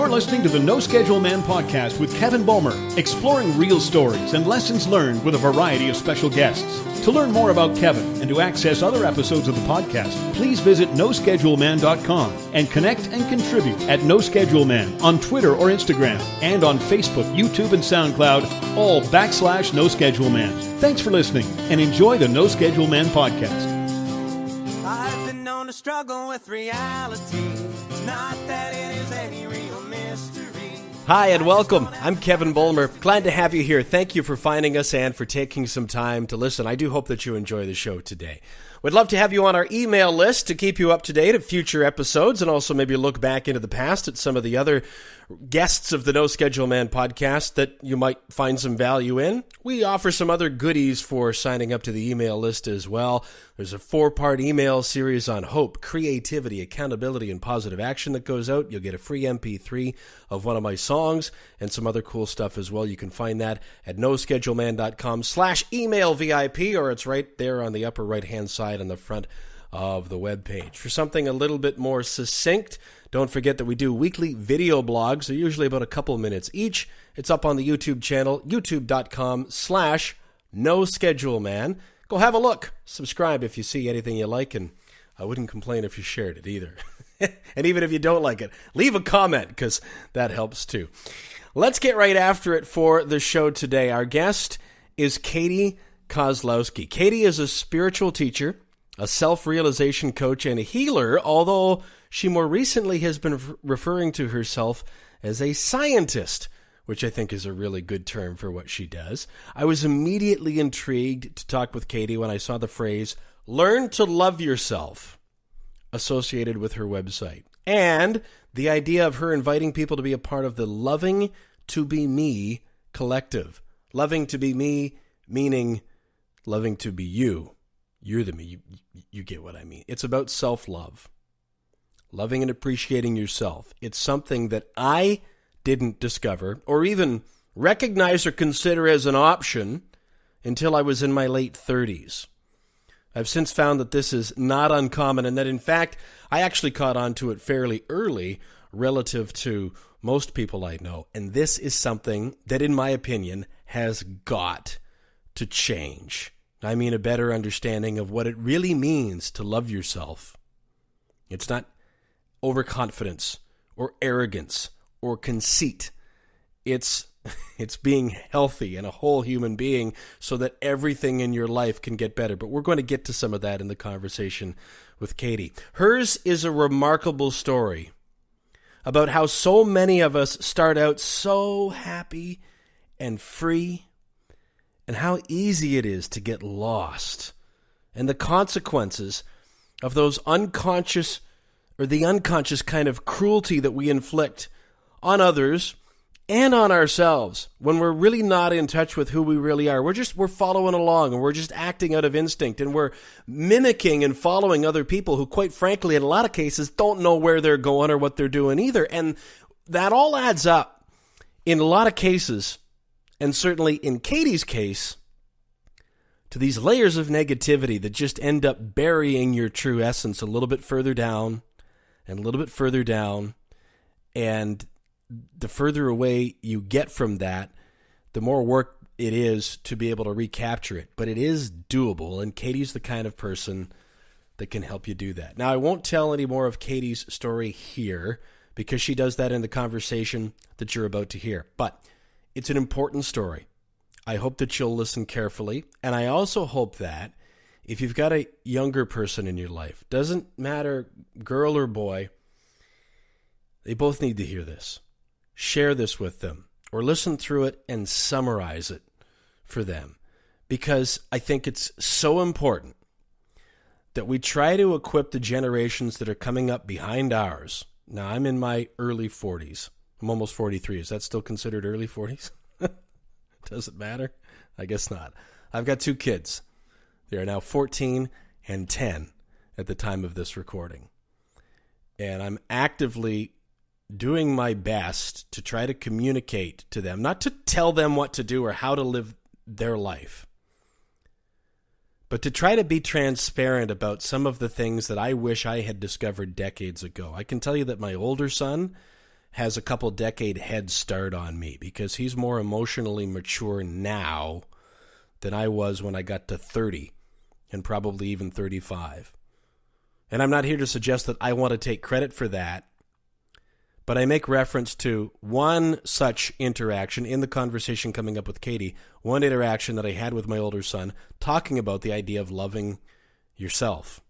You're listening to the No Schedule Man podcast with Kevin Bulmer, exploring real stories and lessons learned with a variety of special guests. To learn more about Kevin and to access other episodes of the podcast, please visit noscheduleman.com and connect and contribute at No Schedule Man on Twitter or Instagram and on Facebook, YouTube, and SoundCloud, all /No Schedule Man. Thanks for listening and enjoy the No Schedule Man podcast. I've been known to struggle with reality, not that it is any real mystery. Hi and welcome. I'm Kevin Bulmer. Glad to have you here. Thank you for finding us and for taking some time to listen. I do hope that you enjoy the show today. We'd love to have you on our email list to keep you up to date at future episodes and also maybe look back into the past at some of the other guests of the No Schedule Man podcast that you might find some value in. We offer some other goodies for signing up to the email list as well. There's a 4-part email series on hope, creativity, accountability, and positive action that goes out. You'll get a free MP3 of one of my songs and some other cool stuff as well. You can find that at noscheduleman.com/email VIP, or it's right there on the upper right-hand side on the front of the webpage. For something a little bit more succinct, don't forget that we do weekly video blogs. They're usually about a couple minutes each. It's up on the YouTube channel, youtube.com/noscheduleman. Go have a look. Subscribe if you see anything you like, and I wouldn't complain if you shared it either. And even if you don't like it, leave a comment because that helps too. Let's get right after it for the show today. Our guest is Katie Kozlowski. Katie is a spiritual teacher, a self-realization coach, and a healer, although she more recently has been referring to herself as a scientist, which I think is a really good term for what she does. I was immediately intrigued to talk with Katie when I saw the phrase, "learn to love yourself," associated with her website, and the idea of her inviting people to be a part of the Loving to Be Me collective. Loving to be me, meaning loving to be you. You're the me. You get what I mean. It's about self-love. Loving and appreciating yourself. It's something that I didn't discover or even recognize or consider as an option until I was in my late 30s. I've since found that this is not uncommon and that, in fact, I actually caught on to it fairly early relative to most people I know. And this is something that, in my opinion, has got to change. I mean, a better understanding of what it really means to love yourself. It's not overconfidence or arrogance or conceit. It's being healthy and a whole human being so that everything in your life can get better. But we're going to get to some of that in the conversation with Katie. Hers is a remarkable story about how so many of us start out so happy and free, and how easy it is to get lost, and the consequences of those unconscious or the unconscious kind of cruelty that we inflict on others and on ourselves when we're really not in touch with who we really are. We're following along, and we're just acting out of instinct, and we're mimicking and following other people who, quite frankly, in a lot of cases, don't know where they're going or what they're doing either. And that all adds up in a lot of cases, and certainly in Katie's case, to these layers of negativity that just end up burying your true essence a little bit further down and a little bit further down. And the further away you get from that, the more work it is to be able to recapture it. But it is doable, and Katie's the kind of person that can help you do that. Now, I won't tell any more of Katie's story here because she does that in the conversation that you're about to hear. But it's an important story. I hope that you'll listen carefully. And I also hope that if you've got a younger person in your life, doesn't matter girl or boy, they both need to hear this. Share this with them or listen through it and summarize it for them. Because I think it's so important that we try to equip the generations that are coming up behind ours. Now, I'm in my early 40s. I'm almost 43. Is that still considered early 40s? Does it matter? I guess not. I've got 2 kids. They are now 14 and 10 at the time of this recording. And I'm actively doing my best to try to communicate to them, not to tell them what to do or how to live their life, but to try to be transparent about some of the things that I wish I had discovered decades ago. I can tell you that my older son has a couple decade head start on me because he's more emotionally mature now than I was when I got to 30 and probably even 35. And I'm not here to suggest that I want to take credit for that, but I make reference to one such interaction in the conversation coming up with Katie, one interaction that I had with my older son talking about the idea of loving yourself.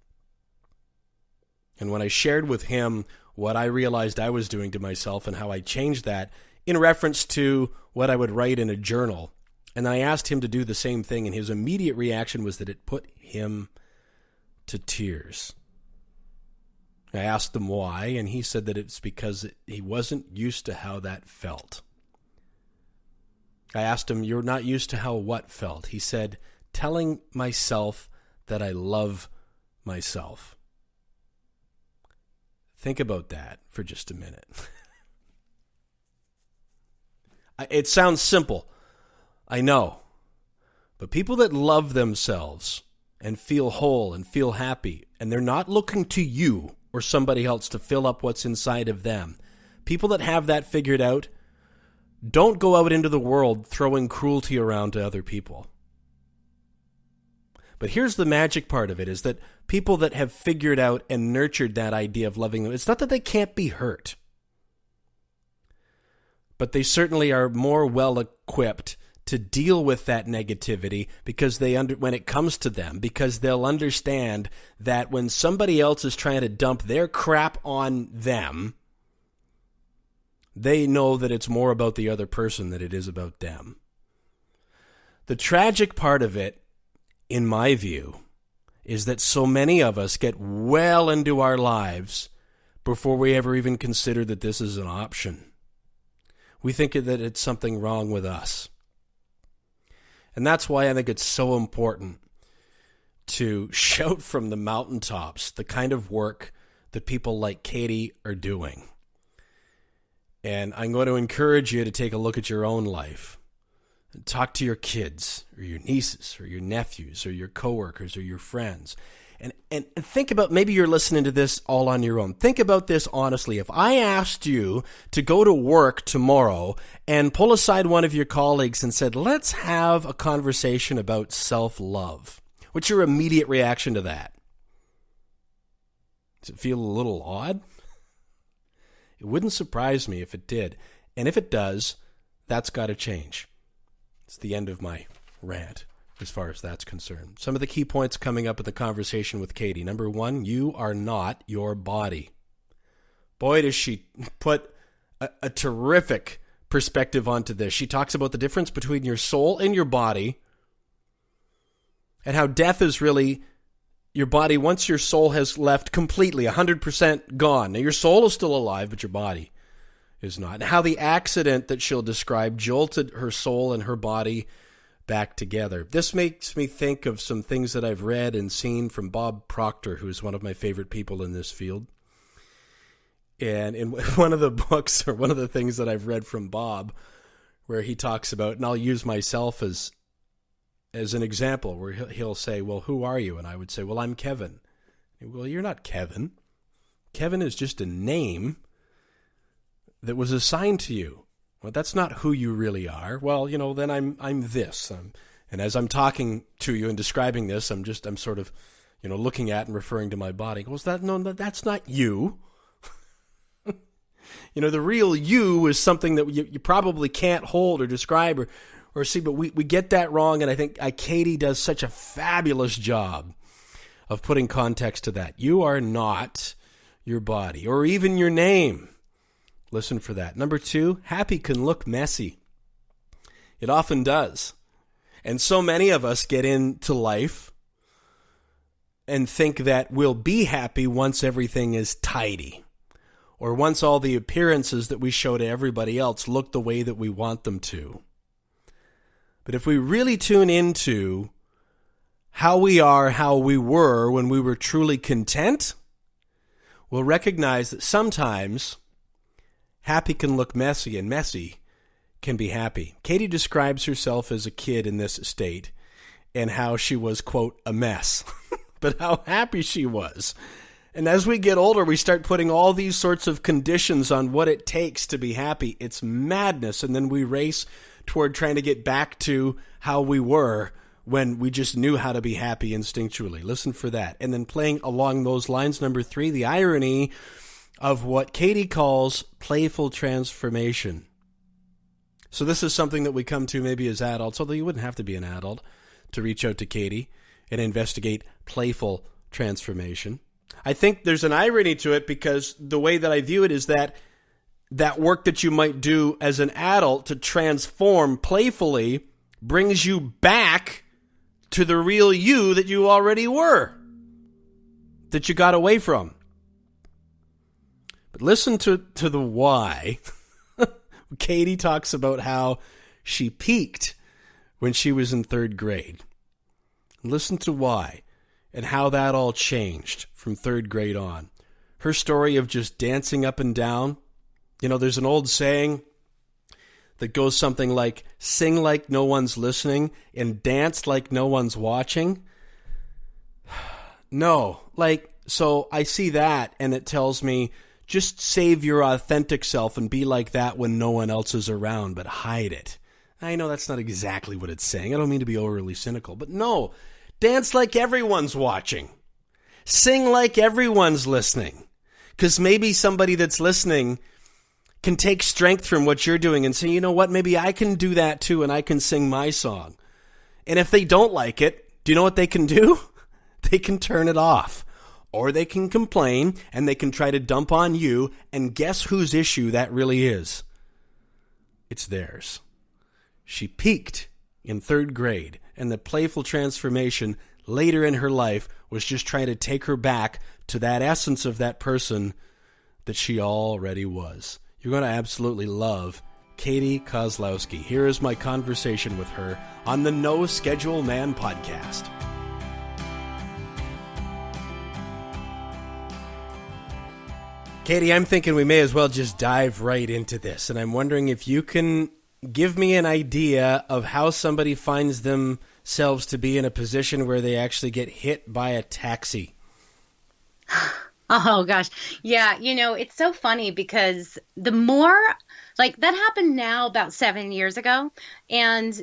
And when I shared with him what I realized I was doing to myself and how I changed that in reference to what I would write in a journal, and I asked him to do the same thing, and his immediate reaction was that it put him to tears. I asked him why, and he said that it's because he wasn't used to how that felt. I asked him, "You're not used to how what felt?" He said, "Telling myself that I love myself." Think about that for just a minute. It sounds simple, I know, but people that love themselves and feel whole and feel happy, and they're not looking to you or somebody else to fill up what's inside of them, people that have that figured out don't go out into the world throwing cruelty around to other people. But here's the magic part of it, is that people that have figured out and nurtured that idea of loving them, it's not that they can't be hurt, but they certainly are more well-equipped to deal with that negativity because when it comes to them, because they'll understand that when somebody else is trying to dump their crap on them, they know that it's more about the other person than it is about them. The tragic part of it, in my view, is that so many of us get well into our lives before we ever even consider that this is an option. We think that it's something wrong with us. And that's why I think it's so important to shout from the mountaintops the kind of work that people like Katie are doing. And I'm going to encourage you to take a look at your own life. And talk to your kids or your nieces or your nephews or your coworkers or your friends. And think about, maybe you're listening to this all on your own. Think about this honestly. If I asked you to go to work tomorrow and pull aside one of your colleagues and said, let's have a conversation about self-love, what's your immediate reaction to that? Does it feel a little odd? It wouldn't surprise me if it did. And if it does, that's got to change. It's the end of my rant as far as that's concerned. Some of the key points coming up in the conversation with Katie. Number one, you are not your body. Boy, does she put a terrific perspective onto this. She talks about the difference between your soul and your body and how death is really your body once your soul has left completely, 100% gone. Now, your soul is still alive, but your body is not. And how the accident that she'll describe jolted her soul and her body back together. This makes me think of some things that I've read and seen from Bob Proctor, who is one of my favorite people in this field. And in one of the books, or one of the things that I've read from Bob, where he talks about, and I'll use myself as an example, where he'll say, well, who are you? And I would say, well, I'm Kevin. Well, you're not Kevin. Kevin is just a name that was assigned to you. Well, that's not who you really are. Well, then I'm this. And as I'm talking to you and describing this, I'm sort of, looking at and referring to my body. Goes, no, that's not you. The real you is something that you probably can't hold or describe or see, but we get that wrong. And I think Katie does such a fabulous job of putting context to that. You are not your body or even your name. Listen for that. Number two, happy can look messy. It often does. And so many of us get into life and think that we'll be happy once everything is tidy, or once all the appearances that we show to everybody else look the way that we want them to. But if we really tune into how we are, how we were when we were truly content, we'll recognize that sometimes happy can look messy, and messy can be happy. Katie describes herself as a kid in this state and how she was, quote, a mess, but how happy she was And as we get older, we start putting all these sorts of conditions on what it takes to be happy. It's madness. And then we race toward trying to get back to how we were when we just knew how to be happy instinctually. Listen for that. And then playing along those lines, number 3, the irony of what Katie calls playful transformation. So this is something that we come to maybe as adults, although you wouldn't have to be an adult to reach out to Katie and investigate playful transformation. I think there's an irony to it because the way that I view it is that work that you might do as an adult to transform playfully brings you back to the real you that you already were, that you got away from. But listen to the why. Katie talks about how she peaked when she was in 3rd grade. Listen to why and how that all changed from 3rd grade on. Her story of just dancing up and down. You know, there's an old saying that goes something like, sing like no one's listening and dance like no one's watching. No, so I see that and it tells me, just save your authentic self and be like that when no one else is around, but hide it. I know that's not exactly what it's saying. I don't mean to be overly cynical, but no, dance like everyone's watching. Sing like everyone's listening. Because maybe somebody that's listening can take strength from what you're doing and say, you know what, maybe I can do that too and I can sing my song. And if they don't like it, do you know what they can do? They can turn it off. Or they can complain and they can try to dump on you, and guess whose issue that really is? It's theirs. She peaked in 3rd grade, and the playful transformation later in her life was just trying to take her back to that essence of that person that she already was. You're going to absolutely love Katie Kozlowski. Here is my conversation with her on the No Schedule Man podcast. Katie, I'm thinking we may as well just dive right into this, and I'm wondering if you can give me an idea of how somebody finds themselves to be in a position where they actually get hit by a taxi. Oh, gosh. Yeah, it's so funny because the more, that happened now about 7 years ago, and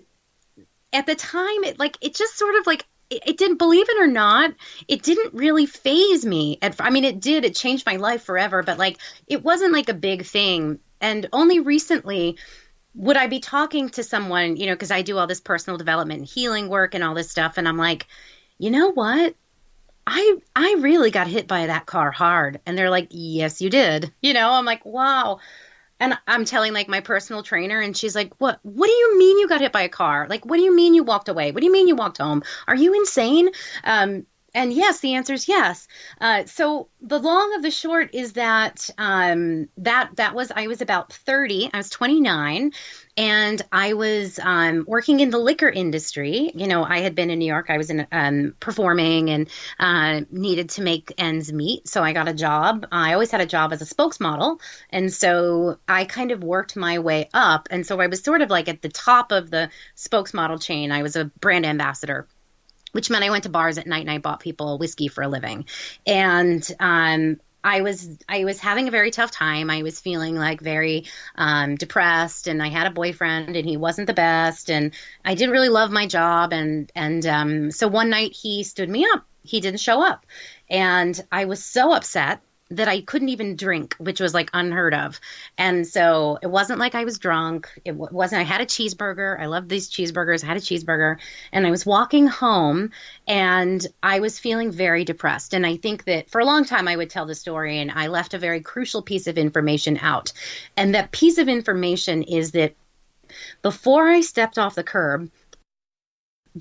at the time, it just sort of it didn't, believe it or not, it didn't really faze me. It did. It changed my life forever, but it wasn't a big thing. And only recently would I be talking to someone, because I do all this personal development and healing work and all this stuff. And I'm like, you know what? I really got hit by that car hard. And they're like, yes, you did. I'm like, wow. And I'm telling my personal trainer, and she's like, what do you mean you got hit by a car? What do you mean you walked away? What do you mean you walked home? Are you insane? And yes, the answer is yes. So the long of the short is that I was about 30. I was 29, and I was working in the liquor industry. I had been in New York. I was in performing and needed to make ends meet. So I got a job. I always had a job as a spokesmodel, and so I kind of worked my way up. And so I was sort of at the top of the spokesmodel chain. I was a brand ambassador, which meant I went to bars at night and I bought people whiskey for a living. And I was having a very tough time. I was feeling very depressed, and I had a boyfriend and he wasn't the best, and I didn't really love my job. And so one night he stood me up. He didn't show up. And I was so upset that I couldn't even drink, which was unheard of. And so it wasn't I was drunk. It wasn't, I had a cheeseburger. I love these cheeseburgers. I had a cheeseburger, and I was walking home, and I was feeling very depressed. And I think that for a long time I would tell the story, and I left a very crucial piece of information out. And that piece of information is that before I stepped off the curb,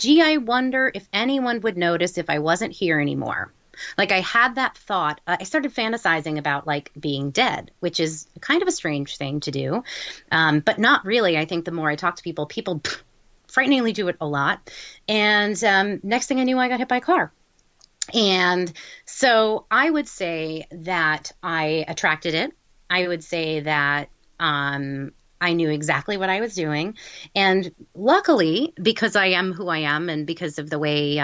I wonder if anyone would notice if I wasn't here anymore. I had that thought. I started fantasizing about being dead, which is kind of a strange thing to do, but not really. I think the more I talk to people frighteningly do it a lot. And next thing I knew, I got hit by a car. And so I would say that I attracted it. I would say that I knew exactly what I was doing. And luckily, because I am who I am and because of the way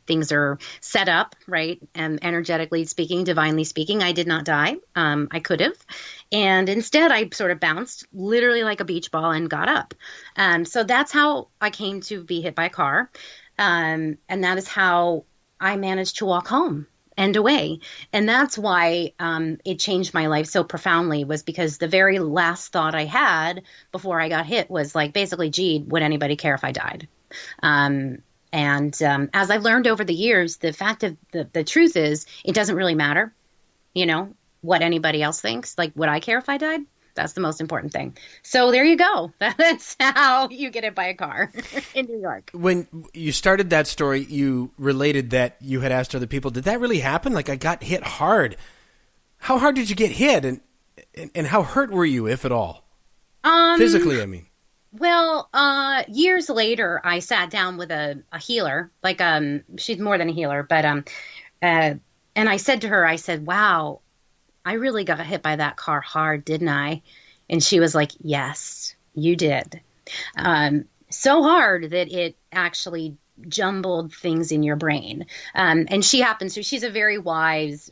things are set up, right, and energetically speaking, divinely speaking, I did not die. I could have. And instead, I sort of bounced literally like a beach ball and got up. So that's how I came to be hit by a car. And that is how I managed to walk home and away. And that's why it changed my life so profoundly, was because the very last thought I had before I got hit was like, basically, gee, would anybody care if I died? As I've learned over the years, the fact of the truth is, it doesn't really matter, what anybody else thinks. Like, would I care if I died? That's the most important thing. So there you go. That's how you get hit by a car in New York. When you started that story, you related that you had asked other people, did that really happen? Like, I got hit hard. How hard did you get hit? And how hurt were you, if at all? Physically, I mean. Well, years later, I sat down with a healer. Like, she's more than a healer, but and I said to her, I said, wow, I really got hit by that car hard, didn't I? And she was like, yes, you did. So hard that it actually jumbled things in your brain. And she's a very wise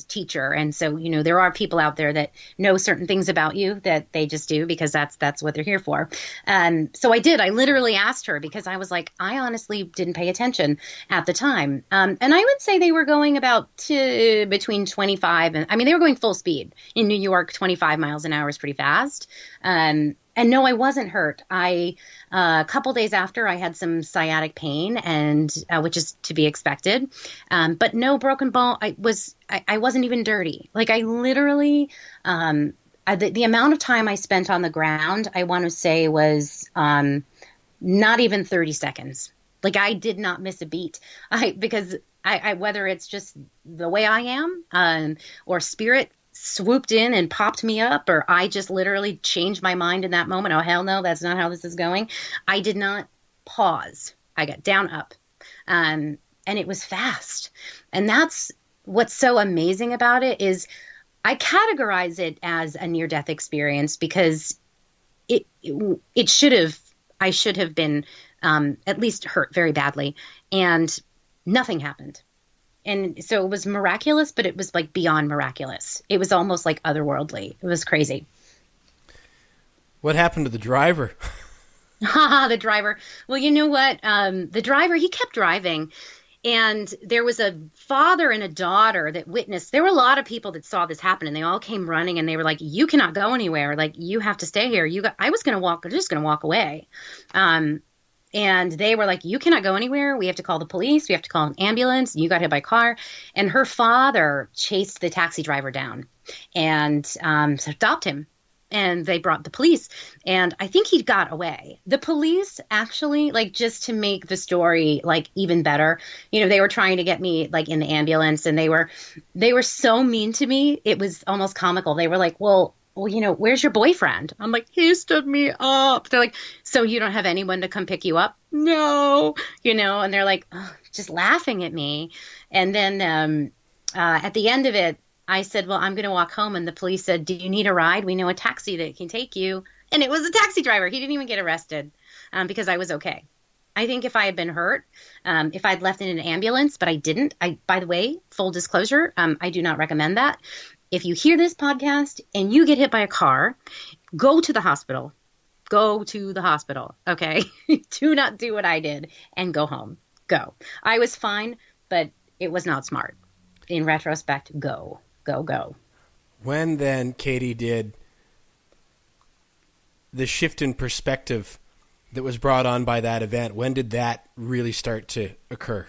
teacher. And so, there are people out there that know certain things about you that they just do because that's what they're here for. So I literally asked her because I was like, I honestly didn't pay attention at the time. And I would say they were going about between 25 and, they were going full speed in New York. 25 miles an hour is pretty fast. And no, I wasn't hurt. A couple days after, I had some sciatic pain, and which is to be expected. But no broken bone. I wasn't even dirty. Like, I literally, the amount of time I spent on the ground, I want to say was not even 30 seconds. Like, I did not miss a beat. Because whether it's just the way I am, or spirit swooped in and popped me up, or I just literally changed my mind in that moment. Oh, hell no, that's not how this is going. I did not pause. I got down, up, and it was fast. And that's what's so amazing about it, is I categorize it as a near-death experience because I should have been at least hurt very badly, and nothing happened. And so it was miraculous, but it was like beyond miraculous. It was almost like otherworldly. It was crazy. What happened to the driver? The driver. Well, you know what? The driver, he kept driving. And there was a father and a daughter that witnessed. There were a lot of people that saw this happen, and they all came running, and they were like, you cannot go anywhere. Like, you have to stay here. I was going to walk. I'm just going to walk away. And they were like, you cannot go anywhere. We have to call the police. We have to call an ambulance. You got hit by a car. And her father chased the taxi driver down and stopped him. And they brought the police. And I think he got away. The police actually, like, just to make the story, like, even better, they were trying to get me, like, in the ambulance. And they were so mean to me. It was almost comical. They were like, well, where's your boyfriend? I'm like, he stood me up. They're like, so you don't have anyone to come pick you up? No, and they're like, oh, just laughing at me. And then at the end of it, I said, well, I'm going to walk home. And the police said, do you need a ride? We know a taxi that can take you. And it was a taxi driver. He didn't even get arrested because I was okay. I think if I had been hurt, if I'd left in an ambulance, but I didn't. By the way, full disclosure, I do not recommend that. If you hear this podcast and you get hit by a car, go to the hospital. Go to the hospital, okay? Do not do what I did and go home. Go. I was fine, but it was not smart. In retrospect, go. When then, Katie, did the shift in perspective that was brought on by that event, when did that really start to occur?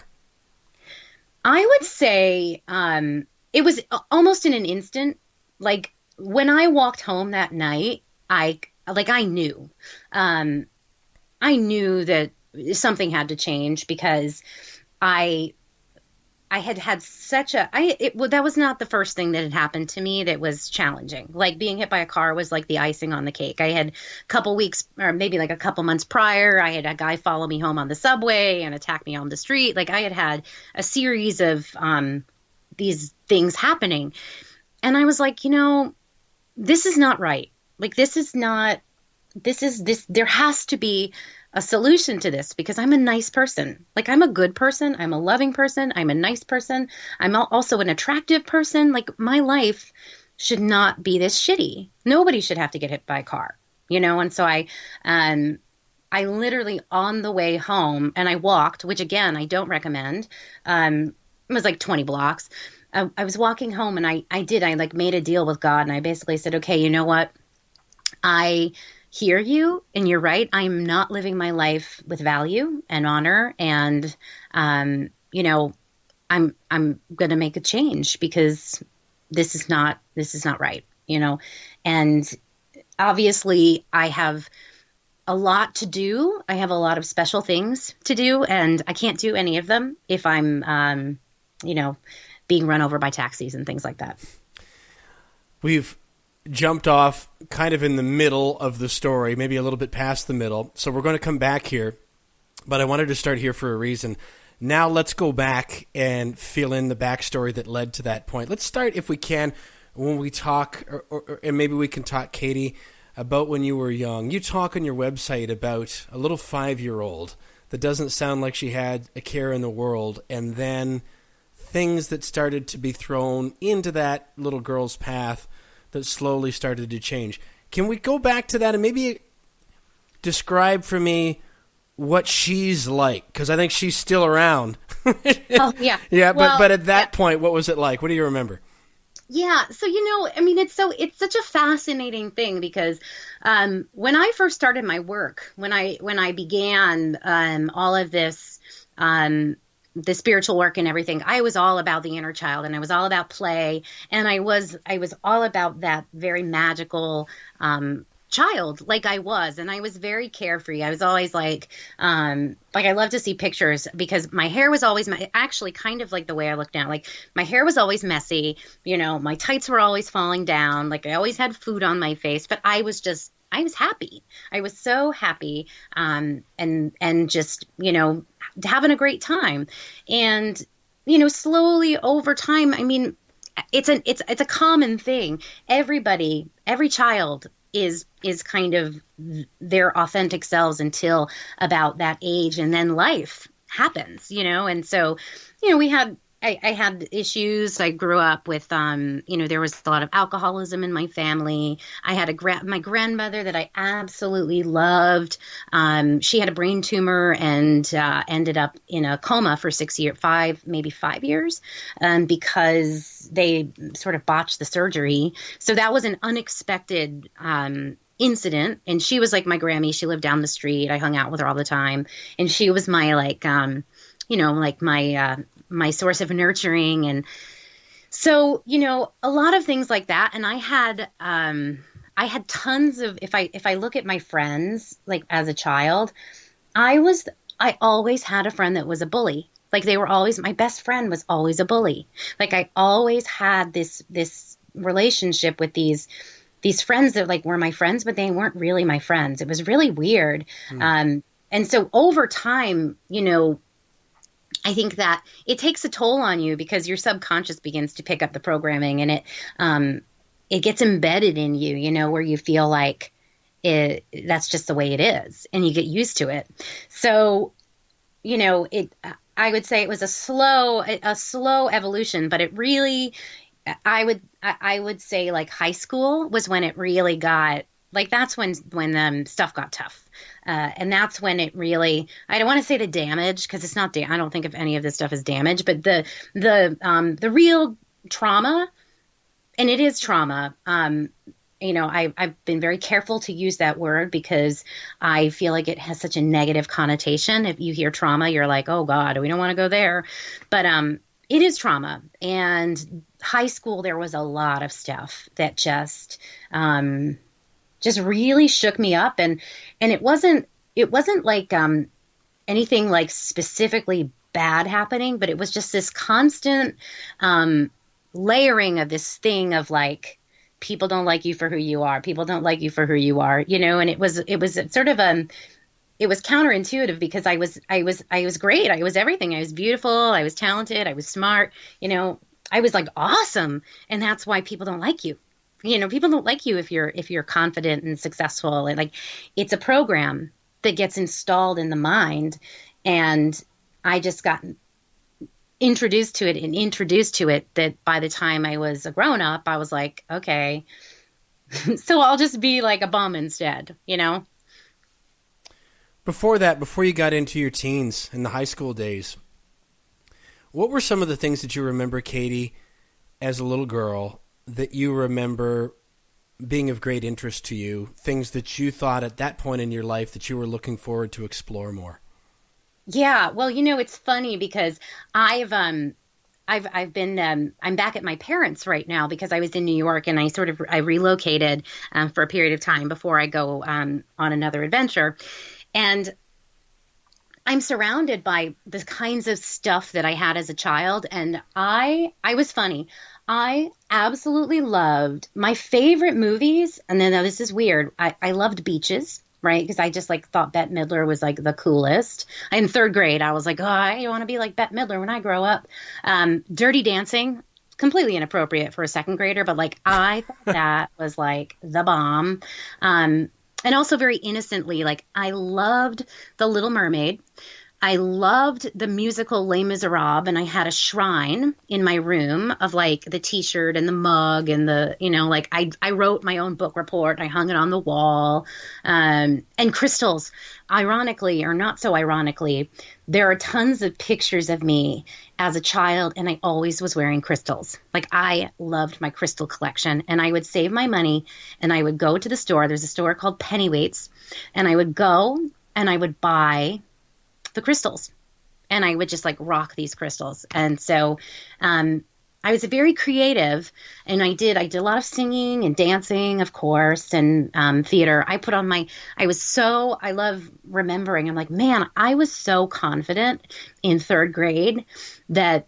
I would say it was almost in an instant. Like, when I walked home that night, I knew. I knew that something had to change because I had such that was not the first thing that had happened to me that was challenging. Like, being hit by a car was like the icing on the cake. I had a couple weeks, or maybe like a couple months prior, I had a guy follow me home on the subway and attack me on the street. Like, I had a series of these things happening. And I was like, this is not right. Like, this is not there has to be a solution to this because I'm a nice person. Like, I'm a good person. I'm a loving person. I'm a nice person. I'm also an attractive person. Like, my life should not be this shitty. Nobody should have to get hit by a car, And so I literally on the way home, and I walked, which again, I don't recommend. It was like 20 blocks. I was walking home and I like made a deal with God, and I basically said, okay, you know what? I hear you and you're right. I'm not living my life with value and honor. And, I'm going to make a change because this is not right, and obviously I have a lot to do. I have a lot of special things to do, and I can't do any of them if I'm, being run over by taxis and things like that. We've jumped off kind of in the middle of the story, maybe a little bit past the middle. So we're going to come back here, but I wanted to start here for a reason. Now let's go back and fill in the backstory that led to that point. Let's start, if we can, when we talk, and maybe we can talk, Katie, about when you were young. You talk on your website about a little 5-year-old that doesn't sound like she had a care in the world, and then things that started to be thrown into that little girl's path that slowly started to change. Can we go back to that and maybe describe for me what she's like? Because I think she's still around. Oh, yeah. Yeah, but at that point, what was it like? What do you remember? Yeah. So, it's such a fascinating thing because when I first started my work, when I began all of this, the spiritual work and everything, I was all about the inner child, and I was all about play, and I was all about that very magical child, like I was, and I was very carefree. I was always like I love to see pictures because my hair was always actually kind of like the way I look now. Like, my hair was always messy, my tights were always falling down. Like, I always had food on my face, but I was happy. I was so happy, and just, having a great time. And, slowly over time, it's a common thing. Every child is kind of their authentic selves until about that age. And then life happens, and so, I had issues. I grew up with, there was a lot of alcoholism in my family. I had my grandmother that I absolutely loved. She had a brain tumor and ended up in a coma for 5 years, because they sort of botched the surgery. So that was an unexpected incident. And she was like my Grammy. She lived down the street. I hung out with her all the time. And she was my my source of nurturing. And so, a lot of things like that. And I had tons of, if I look at my friends, like as a child, I always had a friend that was a bully. Like, my best friend was always a bully. Like, I always had this relationship with these friends that like were my friends, but they weren't really my friends. It was really weird. And so over time, I think that it takes a toll on you because your subconscious begins to pick up the programming, and it gets embedded in you, where you feel like that's just the way it is, and you get used to it. So, I would say it was a slow evolution, but it really, I would say like high school was when it really got, like, that's when stuff got tough. And that's when it really, I don't want to say the damage, because it's not, I don't think of any of this stuff as damage, but the real trauma, and it is trauma. I've been very careful to use that word because I feel like it has such a negative connotation. If you hear trauma, you're like, oh God, we don't want to go there. But it is trauma. And high school, there was a lot of stuff that just really shook me up. And it wasn't like anything like specifically bad happening, but it was just this constant layering of this thing of like, people don't like you for who you are. People don't like you for who you are, and it was sort of it was counterintuitive because I was great. I was everything. I was beautiful. I was talented. I was smart. I was like awesome. And that's why people don't like you people don't like you if you're confident and successful. And like, it's a program that gets installed in the mind. And I just got introduced to it that by the time I was a grown up, I was like, okay, so I'll just be like a bum instead, Before that, before you got into your teens and the high school days, what were some of the things that you remember, Katie, as a little girl, that you remember being of great interest to you, things that you thought at that point in your life that you were looking forward to explore more? Yeah, well, it's funny because I've been I'm back at my parents' right now because I was in New York and I relocated for a period of time before I go on another adventure, and I'm surrounded by the kinds of stuff that I had as a child, and I was funny. I absolutely loved my favorite movies, and then now this is weird. I loved beaches. Right? Because I just thought Bette Midler was the coolest. In third grade, I was like, oh, I want to be like Bette Midler when I grow up. Dirty Dancing, completely inappropriate for a second grader, but I thought that was the bomb. And also very innocently, I loved The Little Mermaid. I loved the musical Les Miserables, and I had a shrine in my room of the t-shirt and the mug and the, I wrote my own book report. I hung it on the wall. And crystals, ironically or not so ironically, there are tons of pictures of me as a child, and I always was wearing crystals. I loved my crystal collection, and I would save my money and I would go to the store. There's a store called Pennyweights, and I would go and I would buy the crystals, and I would just rock these crystals. And so I was very creative, and I did a lot of singing and dancing, of course, and theater. I love remembering, I'm man, I was so confident in third grade that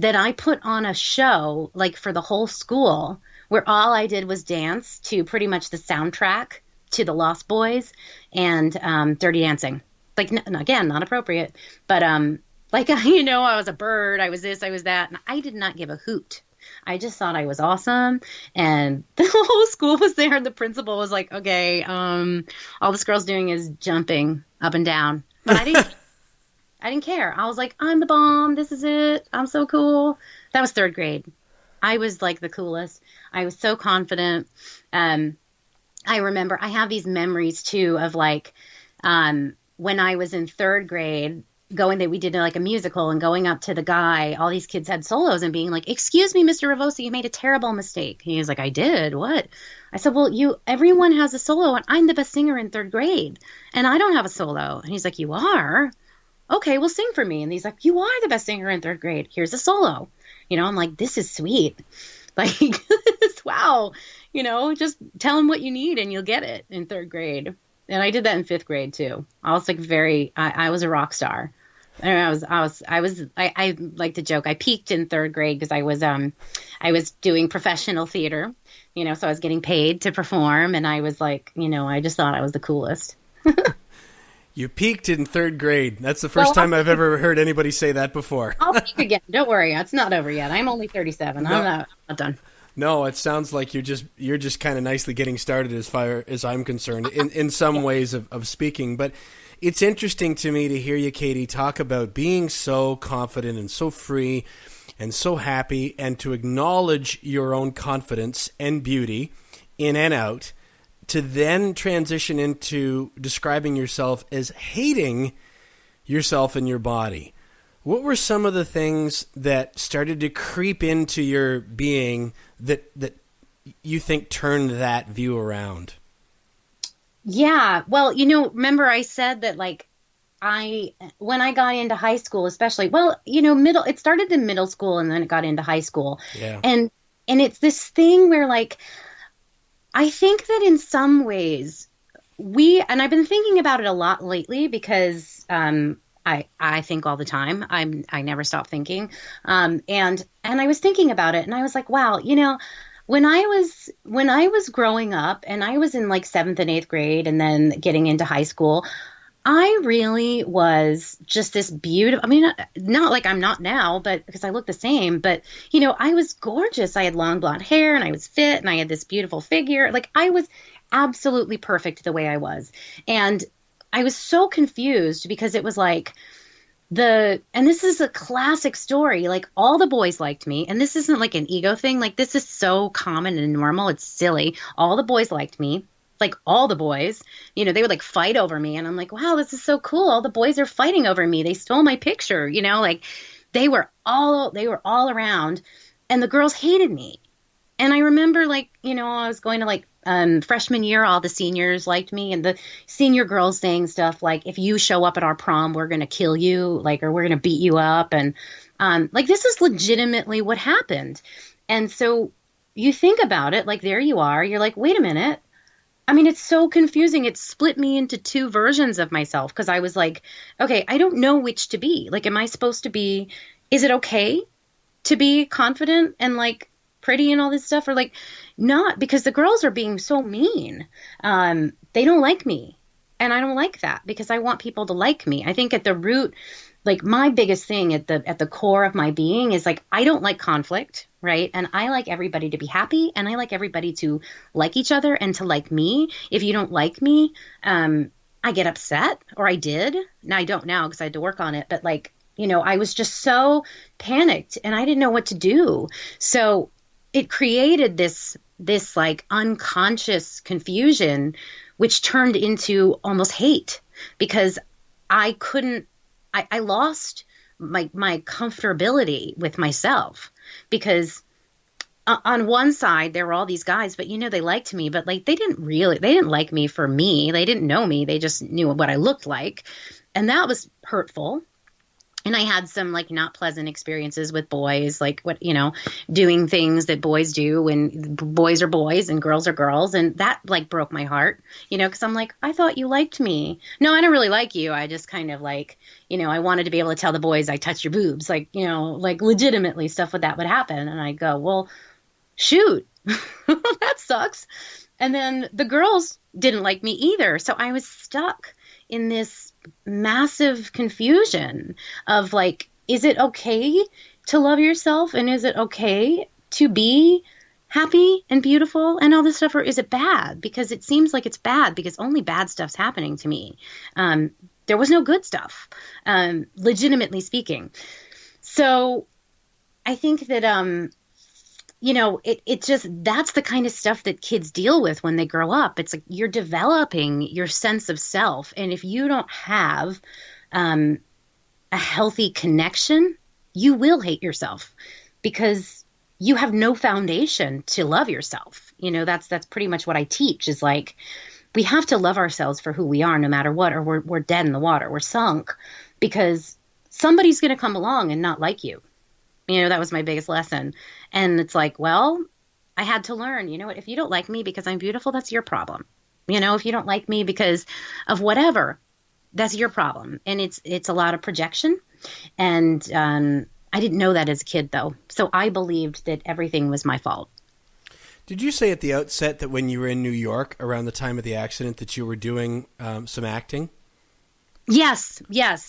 I put on a show for the whole school where all I did was dance to pretty much the soundtrack to The Lost Boys and Dirty Dancing. Again, not appropriate, but I was a bird, I was this, I was that, and I did not give a hoot. I just thought I was awesome, and the whole school was there, and the principal was like, okay, all this girl's doing is jumping up and down, but I didn't care. I was like, I'm the bomb, this is it, I'm so cool. That was third grade. I was the coolest. I was so confident. I remember, I have these memories too of when I was in third grade, we did a musical, and going up to the guy, all these kids had solos, and being like, excuse me, Mr. Ravosa, you made a terrible mistake. He was like, I did? What? I said, well, everyone has a solo, and I'm the best singer in third grade, and I don't have a solo. And he's like, you are? Okay, well, sing for me. And he's like, you are the best singer in third grade. Here's a solo. I'm like, this is sweet. Wow. Just tell him what you need and you'll get it in third grade. And I did that in fifth grade too. I was I was a rock star. I like to joke. I peaked in third grade because I was doing professional theater, so I was getting paid to perform, and I was I just thought I was the coolest. You peaked in third grade. That's the first time I've ever heard anybody say that before. I'll peak again. Don't worry. It's not over yet. I'm only 37. No. I'm not done. No, it sounds like you're just kind of nicely getting started as far as I'm concerned in some ways of speaking. But it's interesting to me to hear you, Katie, talk about being so confident and so free and so happy, and to acknowledge your own confidence and beauty in and out, to then transition into describing yourself as hating yourself and your body. What were some of the things that started to creep into your being that you think turned that view around? Yeah. Well, remember I said that when I got into high school, especially, it started in middle school and then it got into high school. Yeah. And it's this thing where I think that in some ways and I've been thinking about it a lot lately because, I think all the time. I never stop thinking. And I was thinking about it, and I was like, wow, when I was growing up and I was in 7th and 8th grade and then getting into high school, I really was just this beautiful, I mean, not like I'm not now, but because I look the same, but I was gorgeous. I had long blonde hair and I was fit and I had this beautiful figure. Like I was absolutely perfect the way I was. And I was so confused because it was like and this is a classic story, like all the boys liked me. And this isn't like an ego thing. Like this is so common and normal. It's silly. All the boys liked me. Like all the boys, they would like fight over me. And I'm like, wow, this is so cool. All the boys are fighting over me. They stole my picture, like they were all around and the girls hated me. And I remember like, I was going to like freshman year, all the seniors liked me and the senior girls saying stuff like, if you show up at our prom, we're going to kill you, like, or we're going to beat you up. And like, this is legitimately what happened. And so you think about it, like, there you are, you're like, wait a minute. I mean, it's so confusing. It split me into two versions of myself because I was like, okay, I don't know which to be. Like, am I supposed to be, is it okay to be confident and like pretty and all this stuff, or like not, because the girls are being so mean. They don't like me. And I don't like that because I want people to like me. I think at the root, like my biggest thing at the core of my being is like, I don't like conflict, right? And I like everybody to be happy and I like everybody to like each other and to like me. If you don't like me, I get upset, or I did. Now I don't now because I had to work on it. But like, I was just so panicked and I didn't know what to do. So it created this like unconscious confusion, which turned into almost hate because I lost my comfortability with myself because on one side there were all these guys, but they liked me, but like they didn't like me for me. They didn't know me. They just knew what I looked like. And that was hurtful. And I had some like not pleasant experiences with boys, like doing things that boys do when boys are boys and girls are girls. And that like broke my heart, because I'm like, I thought you liked me. No, I don't really like you. I just kind of like, I wanted to be able to tell the boys I touched your boobs, like, like legitimately stuff with that would happen. And I go, well, shoot, that sucks. And then the girls didn't like me either. So I was stuck in this massive confusion of like, is it okay to love yourself? And is it okay to be happy and beautiful and all this stuff? Or is it bad? Because it seems like it's bad because only bad stuff's happening to me. There was no good stuff, legitimately speaking. So I think that, it just, that's the kind of stuff that kids deal with when they grow up. It's like you're developing your sense of self. And if you don't have a healthy connection, you will hate yourself because you have no foundation to love yourself. That's pretty much what I teach is like, we have to love ourselves for who we are no matter what, or we're dead in the water. We're sunk because somebody's going to come along and not like you. That was my biggest lesson. And it's like, well, I had to learn, what, if you don't like me because I'm beautiful, that's your problem. If you don't like me because of whatever, that's your problem. And it's a lot of projection. And I didn't know that as a kid, though. So I believed that everything was my fault. Did you say at the outset that when you were in New York around the time of the accident that you were doing some acting? Yes.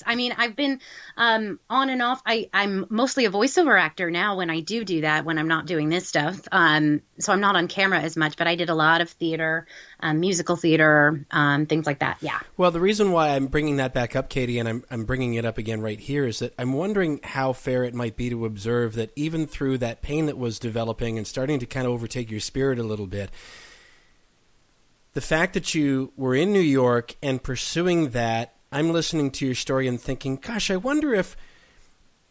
I mean, I've been on and off. I'm mostly a voiceover actor now when I do that, when I'm not doing this stuff. So I'm not on camera as much, but I did a lot of theater, musical theater, things like that. Yeah. Well, the reason why I'm bringing that back up, Katie, and I'm bringing it up again right here, is that I'm wondering how fair it might be to observe that even through that pain that was developing and starting to kind of overtake your spirit a little bit, the fact that you were in New York and pursuing that, I'm listening to your story and thinking, gosh, I wonder if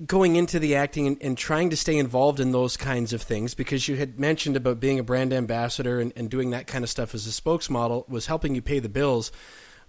going into the acting and trying to stay involved in those kinds of things, because you had mentioned about being a brand ambassador and doing that kind of stuff as a spokesmodel was helping you pay the bills.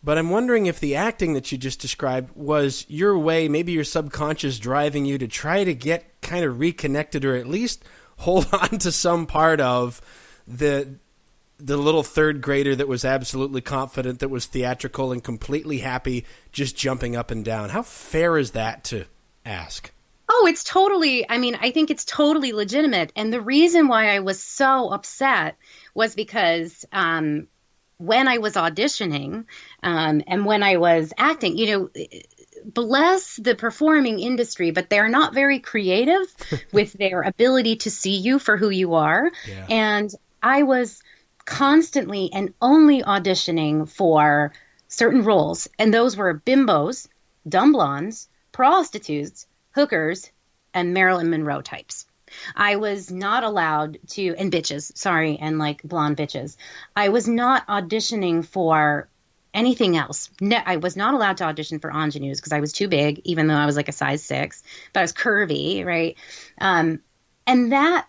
But I'm wondering if the acting that you just described was your way, maybe your subconscious driving you to try to get kind of reconnected or at least hold on to some part of the little third grader that was absolutely confident, that was theatrical and completely happy, just jumping up and down. How fair is that to ask? Oh, it's totally, I think it's totally legitimate. And the reason why I was so upset was because when I was auditioning, and when I was acting, bless the performing industry, but they're not very creative with their ability to see you for who you are. Yeah. And I was constantly and only auditioning for certain roles. And those were bimbos, dumb blondes, prostitutes, hookers, and Marilyn Monroe types. I was not allowed to, and bitches, sorry, and like blonde bitches. I was not auditioning for anything else. I was not allowed to audition for ingenues because I was too big, even though I was like a size 6, but I was curvy, right? And that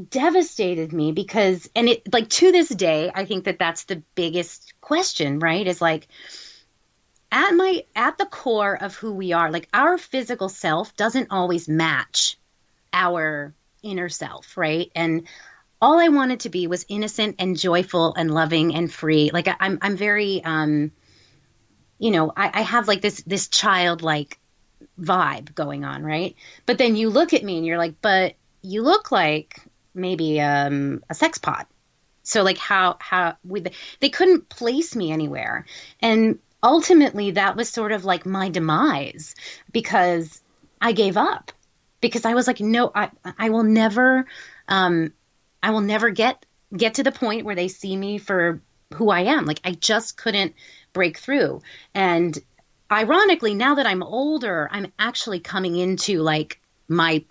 devastated me because, and it, like, to this day, I think that that's the biggest question, right? Is like, at the core of who we are, like, our physical self doesn't always match our inner self, right? And all I wanted to be was innocent and joyful and loving and free. Like, I'm very, I have like this childlike vibe going on, right? But then you look at me and you're like, but you look like maybe a sex pot. So like they couldn't place me anywhere. And ultimately that was sort of like my demise because I gave up because I was like, no, I will never get to the point where they see me for who I am. Like, I just couldn't break through. And ironically, now that I'm older, I'm actually coming into like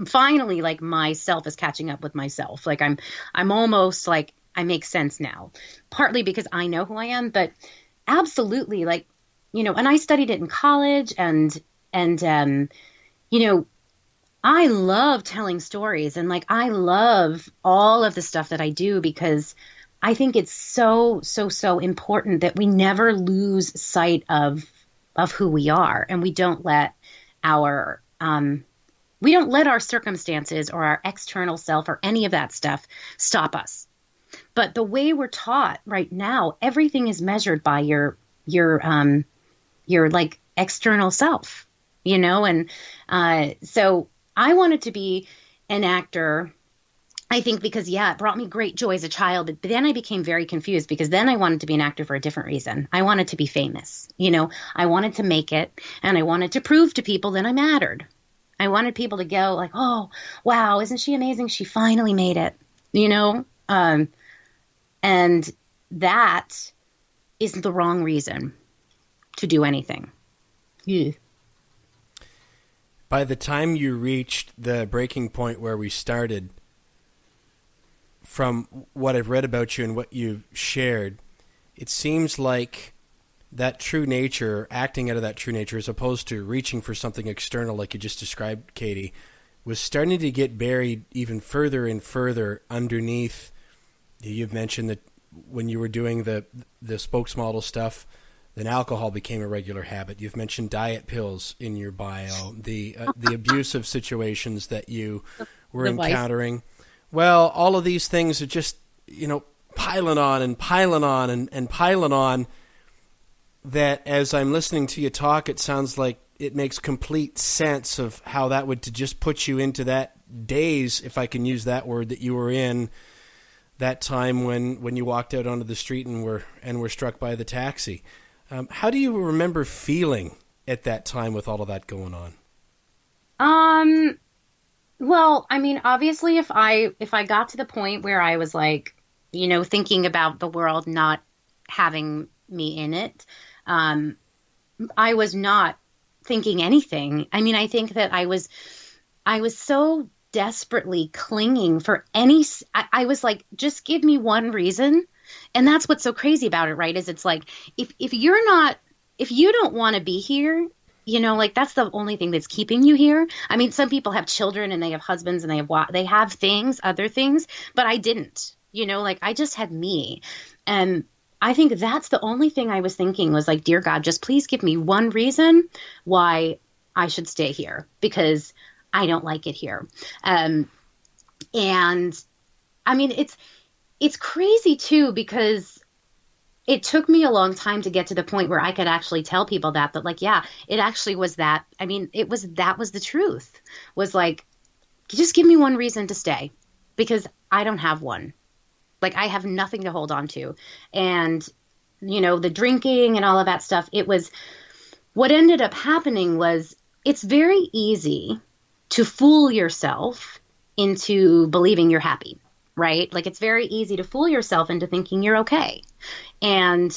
finally like myself is catching up with myself. Like I'm almost like I make sense now, partly because I know who I am, but absolutely, like, and I studied it in college and I love telling stories, and like I love all of the stuff that I do because I think it's so important that we never lose sight of who we are, and we don't let our circumstances or our external self or any of that stuff stop us. But the way we're taught right now, everything is measured by your like external self, and so I wanted to be an actor, I think, because, it brought me great joy as a child. But then I became very confused because then I wanted to be an actor for a different reason. I wanted to be famous. I wanted to make it, and I wanted to prove to people that I mattered. I wanted people to go like, oh, wow, isn't she amazing? She finally made it, and that is the wrong reason to do anything. Yeah. By the time you reached the breaking point where we started, from what I've read about you and what you've shared, it seems like that true nature, acting out of that true nature, as opposed to reaching for something external like you just described, Katie, was starting to get buried even further and further underneath. You've mentioned that when you were doing the spokesmodel stuff, then alcohol became a regular habit. You've mentioned diet pills in your bio, the abusive situations that you were encountering. Well, all of these things are just, piling on and piling on and piling on, that as I'm listening to you talk, it sounds like it makes complete sense of how that would to just put you into that daze, if I can use that word, that you were in that time when you walked out onto the street and were struck by the taxi. How do you remember feeling at that time with all of that going on? Well, I mean, obviously, if I got to the point where I was like, thinking about the world not having me in it, I was not thinking anything. I mean, I think that I was so desperately clinging for I was like, just give me one reason. And that's what's so crazy about it, right? Is it's like, if you don't want to be here, like that's the only thing that's keeping you here. I mean, some people have children and they have husbands and they have other things, but I didn't, like I just had me. And I think that's the only thing I was thinking was like, dear God, just please give me one reason why I should stay here, because I don't like it here. And I mean, it's crazy too, because it took me a long time to get to the point where I could actually tell people that like, yeah, it actually was that. I mean, that was the truth, was like, just give me one reason to stay, because I don't have one. Like I have nothing to hold on to. And, the drinking and all of that stuff, what ended up happening was it's very easy to fool yourself into believing you're happy, right? Like it's very easy to fool yourself into thinking you're okay. And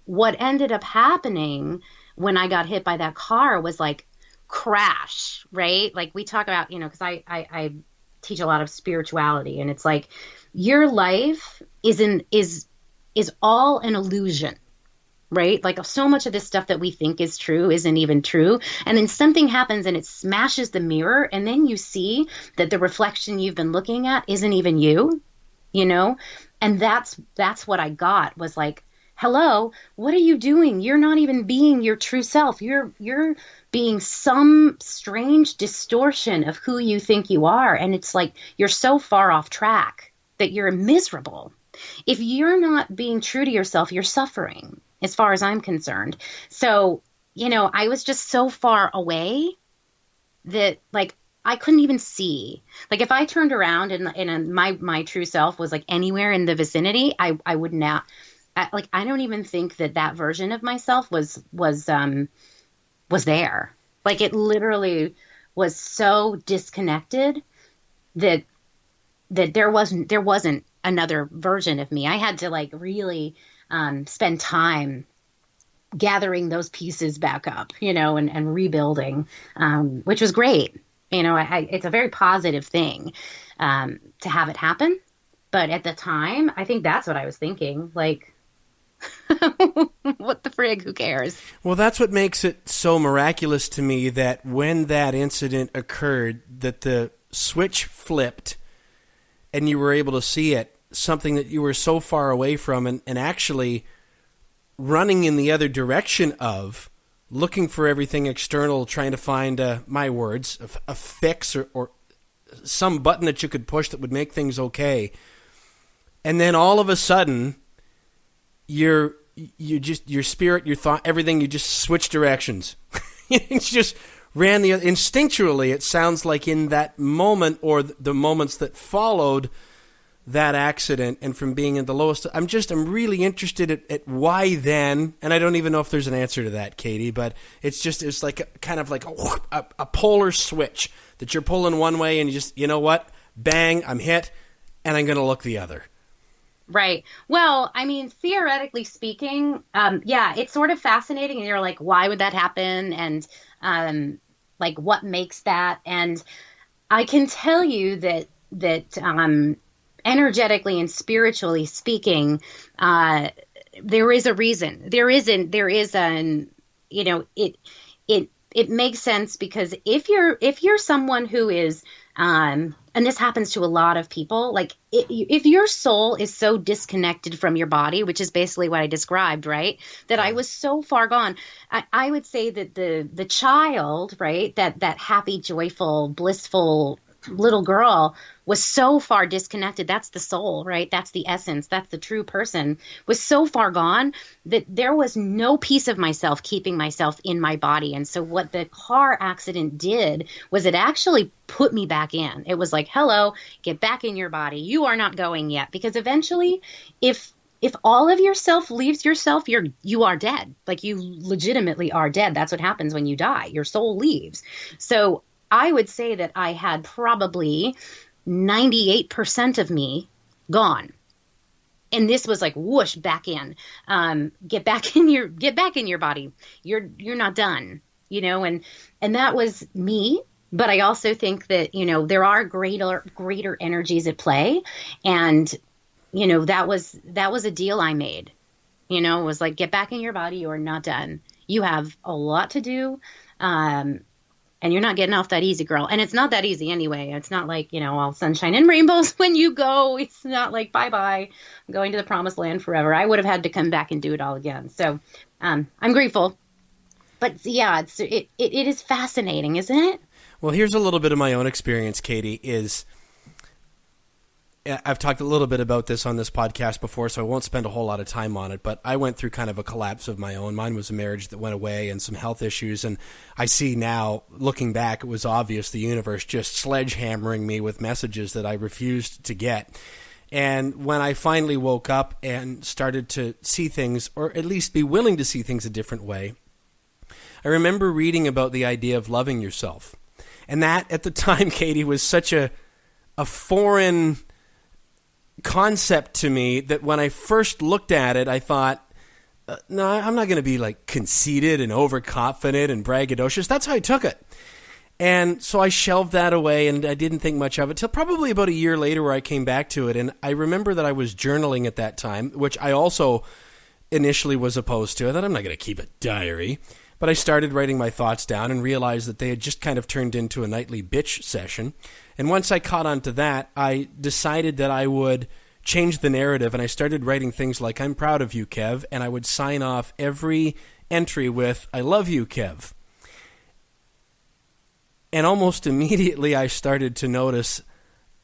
what ended up happening when I got hit by that car was like crash, right? Like we talk about, because I teach a lot of spirituality, and it's like your life is all an illusion, right? Like so much of this stuff that we think is true isn't even true. And then something happens and it smashes the mirror, and then you see that the reflection you've been looking at isn't even you, And that's what I got was like, hello, what are you doing? You're not even being your true self. You're being some strange distortion of who you think you are. And it's like you're so far off track that you're miserable. If you're not being true to yourself, you're suffering, as far as I'm concerned. So, I was just so far away that like I couldn't even see. Like if I turned around and my true self was like anywhere in the vicinity, I would not. I don't even think that version of myself was there. Like it literally was so disconnected that there wasn't another version of me. I had to like really spend time gathering those pieces back up, and rebuilding, which was great. It's a very positive thing to have it happen. But at the time, I think that's what I was thinking. Like, what the frig? Who cares? Well, that's what makes it so miraculous to me that when that incident occurred, that the switch flipped and you were able to see it, something that you were so far away from and actually running in the other direction of, looking for everything external, trying to find, my words, a fix or some button that you could push that would make things okay. And then all of a sudden, your spirit, your thought, everything, you just switch directions. It's just ran instinctually. It sounds like in that moment or the moments that followed that accident, and from being in the lowest, I'm really interested at why then, and I don't even know if there's an answer to that, Katie, but it's like kind of like a polar switch that you're pulling one way and you just, you know what, bang, I'm hit, and I'm going to look the other. Right. Well, I mean, theoretically speaking, it's sort of fascinating. And you're like, why would that happen? And like, what makes that? And I can tell you that energetically and spiritually speaking, there is a reason. There is it makes sense, because if you're someone who is, and this happens to a lot of people, like if your soul is so disconnected from your body, which is basically what I described, right? That I was so far gone. I would say that the child, right? That happy, joyful, blissful little girl was so far disconnected. That's the soul, right? That's the essence. That's the true person, was so far gone that there was no piece of myself keeping myself in my body. And so what the car accident did was it actually put me back in. It was like, hello, get back in your body. You are not going yet. Because eventually, if all of yourself leaves yourself, you are dead. Like you legitimately are dead. That's what happens when you die. Your soul leaves. So I would say that I had probably 98% of me gone. And this was like whoosh back in. Get back in your body. You're not done, and that was me. But I also think that, there are greater energies at play. And, that was a deal I made. It was like, get back in your body. You are not done. You have a lot to do. And you're not getting off that easy, girl. And it's not that easy anyway. It's not like, all sunshine and rainbows when you go. It's not like, bye-bye, I'm going to the promised land forever. I would have had to come back and do it all again. So I'm grateful. But yeah, it is fascinating, isn't it? Well, here's a little bit of my own experience, Katie, I've talked a little bit about this on this podcast before, so I won't spend a whole lot of time on it, but I went through kind of a collapse of my own. Mine was a marriage that went away and some health issues, and I see now, looking back, it was obvious the universe just sledgehammering me with messages that I refused to get. And when I finally woke up and started to see things, or at least be willing to see things a different way, I remember reading about the idea of loving yourself. And that, at the time, Katie, was such a foreign concept to me that when I first looked at it, I thought, no, I'm not going to be like conceited and overconfident and braggadocious. That's how I took it. And so I shelved that away, and I didn't think much of it till probably about a year later where I came back to it. And I remember that I was journaling at that time, which I also initially was opposed to. I thought, I'm not going to keep a diary. But I started writing my thoughts down and realized that they had just kind of turned into a nightly bitch session. And once I caught on to that, I decided that I would change the narrative, and I started writing things like, I'm proud of you, Kev, and I would sign off every entry with, I love you, Kev. And almost immediately I started to notice,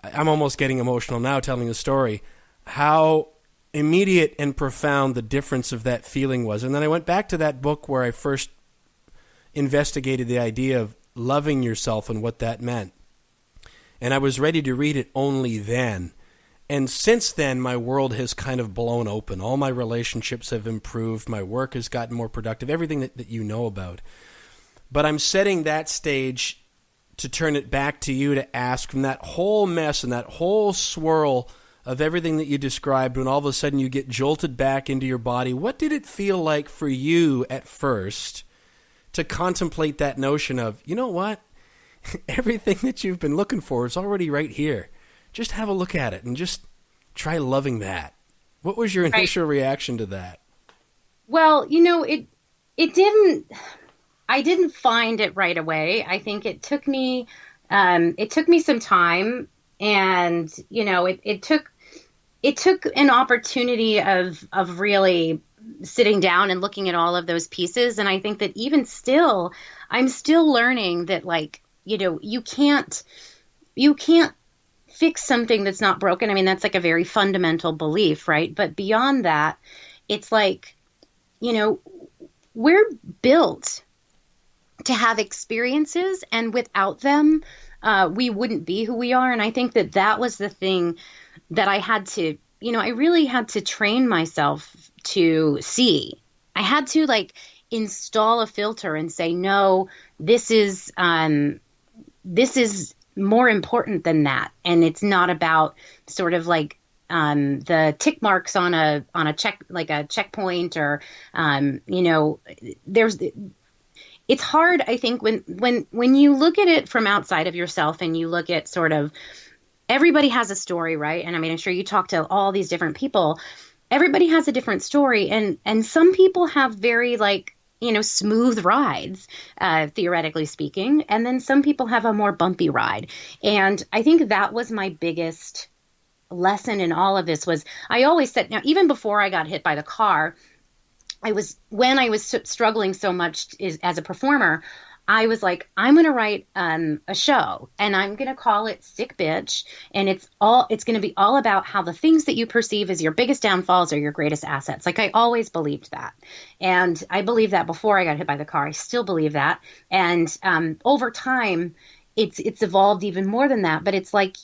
I'm almost getting emotional now telling the story, how immediate and profound the difference of that feeling was. And then I went back to that book where I first investigated the idea of loving yourself and what that meant. And I was ready to read it only then. And since then, my world has kind of blown open. All my relationships have improved. My work has gotten more productive, everything that you know about. But I'm setting that stage to turn it back to you to ask, from that whole mess and that whole swirl of everything that you described, when all of a sudden you get jolted back into your body, what did it feel like for you at first to contemplate that notion of, you know what? Everything that you've been looking for is already right here. Just have a look at it and just try loving that. What was your initial reaction to that? Well, it didn't, I didn't find it right away. I think it took me some time, and, it took an opportunity of really sitting down and looking at all of those pieces. And I think that even still, I'm still learning that, like, you can't fix something that's not broken. I mean, that's like a very fundamental belief, right? But beyond that, it's like, we're built to have experiences, and without them, we wouldn't be who we are. And I think that was the thing that I had to, I really had to train myself to see. I had to install a filter and say, no, this is more important than that. And it's not about sort of like the tick marks on a check, like a checkpoint, or it's hard, I think, when you look at it from outside of yourself and you look at sort of, everybody has a story, right? And I mean, I'm sure you talk to all these different people. Everybody has a different story, and some people have very smooth rides, theoretically speaking. And then some people have a more bumpy ride. And I think that was my biggest lesson in all of this was, I always said, now, even before I got hit by the car, when I was struggling so much as a performer, I was like, I'm going to write a show, and I'm going to call it Sick Bitch. And it's going to be all about how the things that you perceive as your biggest downfalls are your greatest assets. Like, I always believed that. And I believed that before I got hit by the car. I still believe that. And over time, it's evolved even more than that. But it's like,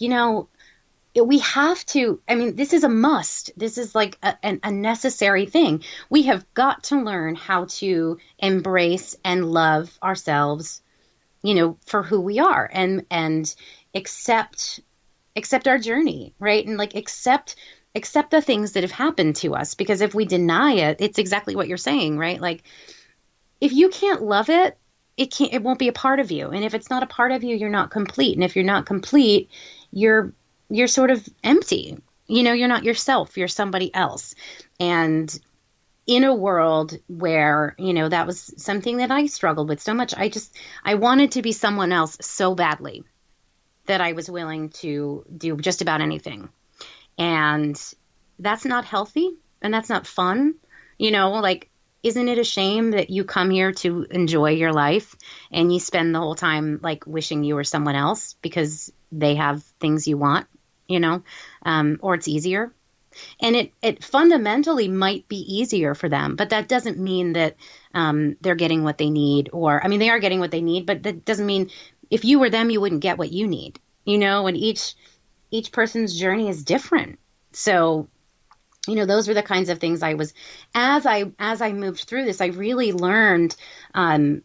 we have to, I mean, this is a must. This is like a necessary thing. We have got to learn how to embrace and love ourselves, for who we are, and accept our journey, right? And accept the things that have happened to us, because if we deny it, it's exactly what you're saying, right? Like, if you can't love it, it won't be a part of you. And if it's not a part of you, you're not complete. And if you're not complete, you're sort of empty. You're not yourself, you're somebody else. And in a world where, that was something that I struggled with so much, I wanted to be someone else so badly that I was willing to do just about anything. And that's not healthy, and that's not fun. Isn't it a shame that you come here to enjoy your life and you spend the whole time wishing you were someone else because they have things you want, or it's easier. And it fundamentally might be easier for them, but that doesn't mean that they're getting what they need, they are getting what they need, but that doesn't mean if you were them, you wouldn't get what you need, and each person's journey is different. So, those were the kinds of things as I moved through this, I really learned a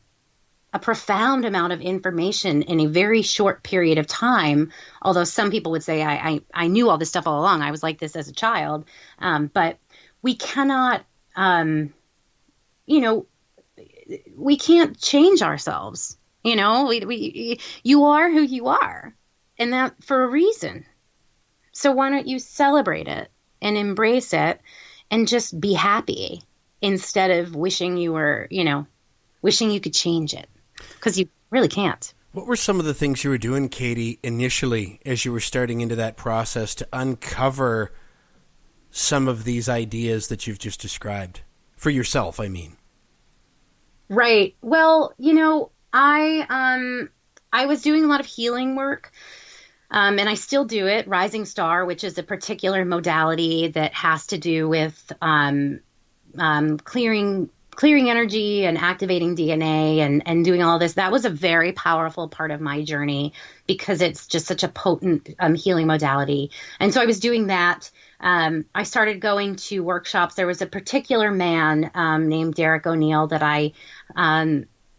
profound amount of information in a very short period of time. Although some people would say I knew all this stuff all along. I was like this as a child. But we cannot, we can't change ourselves. You are who you are, and that for a reason. So why don't you celebrate it and embrace it and just be happy instead of wishing you were, wishing you could change it, because you really can't. What were some of the things you were doing, Katie, initially as you were starting into that process to uncover some of these ideas that you've just described? For yourself, I mean. Right. Well, I was doing a lot of healing work. And I still do it, Rising Star, which is a particular modality that has to do with clearing energy and activating DNA and doing all this. That was a very powerful part of my journey because it's just such a potent healing modality. And so I was doing that. I started going to workshops. There was a particular man named Derek O'Neill that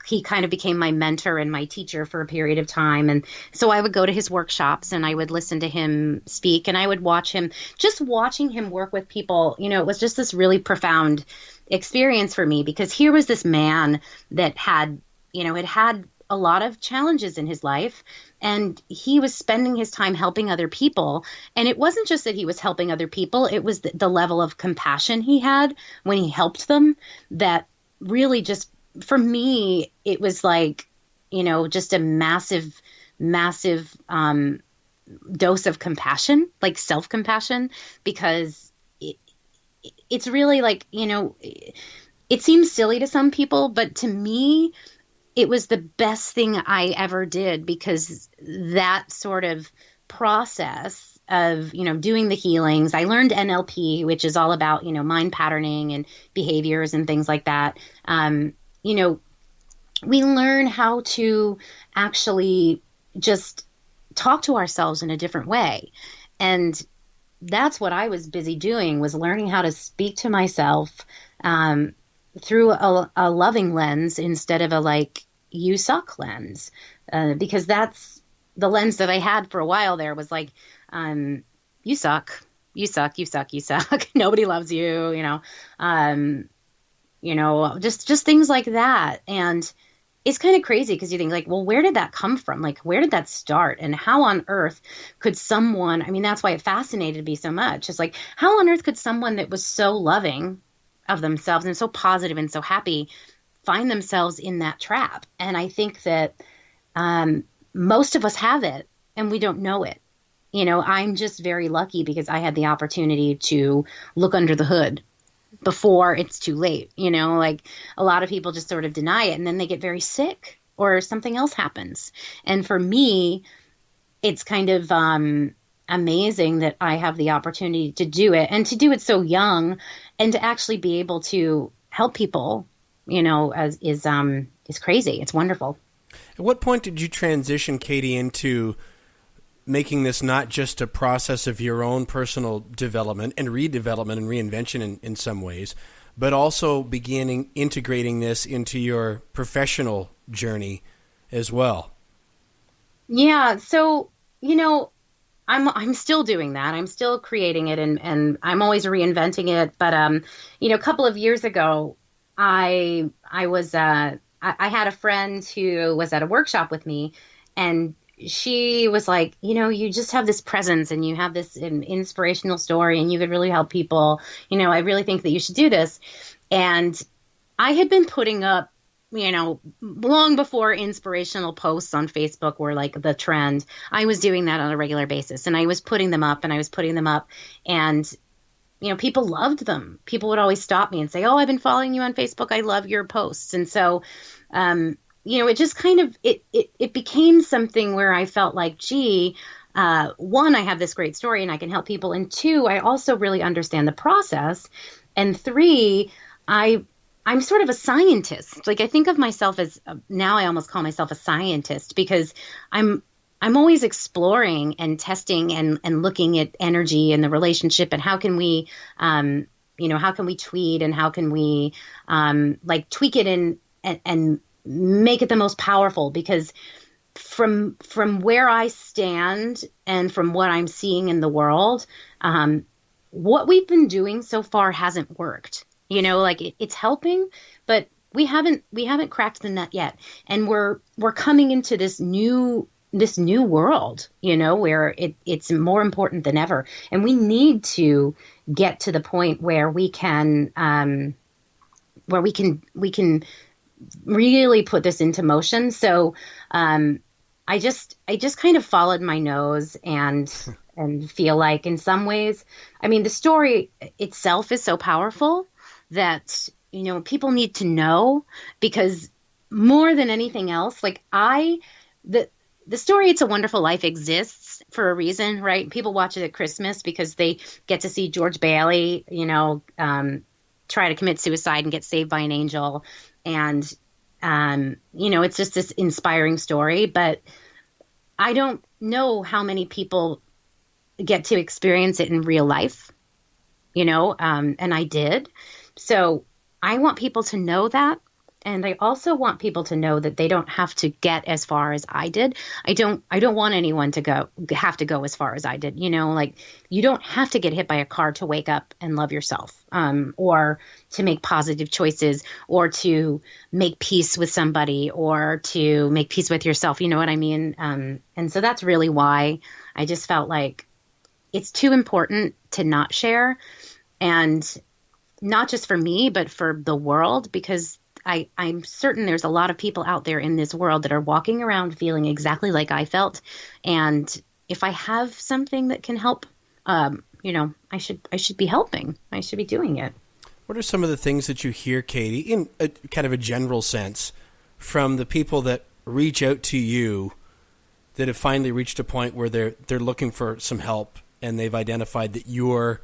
he kind of became my mentor and my teacher for a period of time. And so I would go to his workshops and I would listen to him speak, and I would watch him. Just watching him work with people, it was just this really profound experience for me, because here was this man that had a lot of challenges in his life, and he was spending his time helping other people. And it wasn't just that he was helping other people, it was the level of compassion he had when he helped them that really just, for me, it was like, just a massive dose of compassion, like self-compassion, because it's really like, it seems silly to some people, but to me, it was the best thing I ever did, because that sort of process of, doing the healings. I learned NLP, which is all about, mind patterning and behaviors and things like that. We learn how to actually just talk to ourselves in a different way. And that's what I was busy doing, was learning how to speak to myself through a loving lens instead of a like, you suck lens. Because that's the lens that I had for a while there, was like, you suck, you suck, you suck, you suck. Nobody loves you, just things like that. And it's kind of crazy because you think like, well, where did that come from? Like, where did that start? And how on earth could someone, that's why it fascinated me so much. It's like, how on earth could someone that was so loving of themselves and so positive and so happy find themselves in that trap? And I think that most of us have it and we don't know it. I'm just very lucky because I had the opportunity to look under the hood before it's too late. Like a lot of people just sort of deny it and then they get very sick or something else happens. And for me, it's kind of amazing that I have the opportunity to do it, and to do it so young, and to actually be able to help people, is crazy. It's wonderful. At what point did you transition, Katie, into making this not just a process of your own personal development and redevelopment and reinvention in some ways, but also beginning integrating this into your professional journey as well? Yeah. So, I'm still doing that. I'm still creating it and I'm always reinventing it. But, a couple of years ago, I had a friend who was at a workshop with me, and she was like, you just have this presence and you have this inspirational story and you could really help people. I really think that you should do this. And I had been putting up, long before inspirational posts on Facebook were like the trend. I was doing that on a regular basis, and I was putting them up and people loved them. People would always stop me and say, oh, I've been following you on Facebook. I love your posts. And so, it just kind of, it became something where I felt like, gee, one, I have this great story and I can help people. And two, I also really understand the process. And three, I'm sort of a scientist. Like I think of myself as, now I almost call myself a scientist, because I'm I'm always exploring and testing and looking at energy and the relationship and how can we, how can we tweet and how can we like tweak it and make it the most powerful, because from where I stand and from what I'm seeing in the world, what we've been doing so far hasn't worked. Like it's helping, but we haven't cracked the nut yet. And we're coming into this new world, where it's more important than ever. And we need to get to the point where we can really put this into motion. So, I just kind of followed my nose and feel like in some ways, I mean, the story itself is so powerful that, people need to know, because more than anything else, like the story It's a Wonderful Life exists for a reason, right? People watch it at Christmas because they get to see George Bailey, try to commit suicide and get saved by an angel. And, it's just this inspiring story. But I don't know how many people get to experience it in real life, and I did. So I want people to know that. And I also want people to know that they don't have to get as far as I did. I don't want anyone to have to go as far as I did. Like you don't have to get hit by a car to wake up and love yourself, or to make positive choices, or to make peace with somebody, or to make peace with yourself. You know what I mean? And so that's really why I just felt like it's too important to not share, and not just for me, but for the world, because I'm certain there's a lot of people out there in this world that are walking around feeling exactly like I felt. And if I have something that can help, I should be helping. I should be doing it. What are some of the things that you hear, Katie, in a kind of a general sense, from the people that reach out to you that have finally reached a point where they're looking for some help and they've identified that you're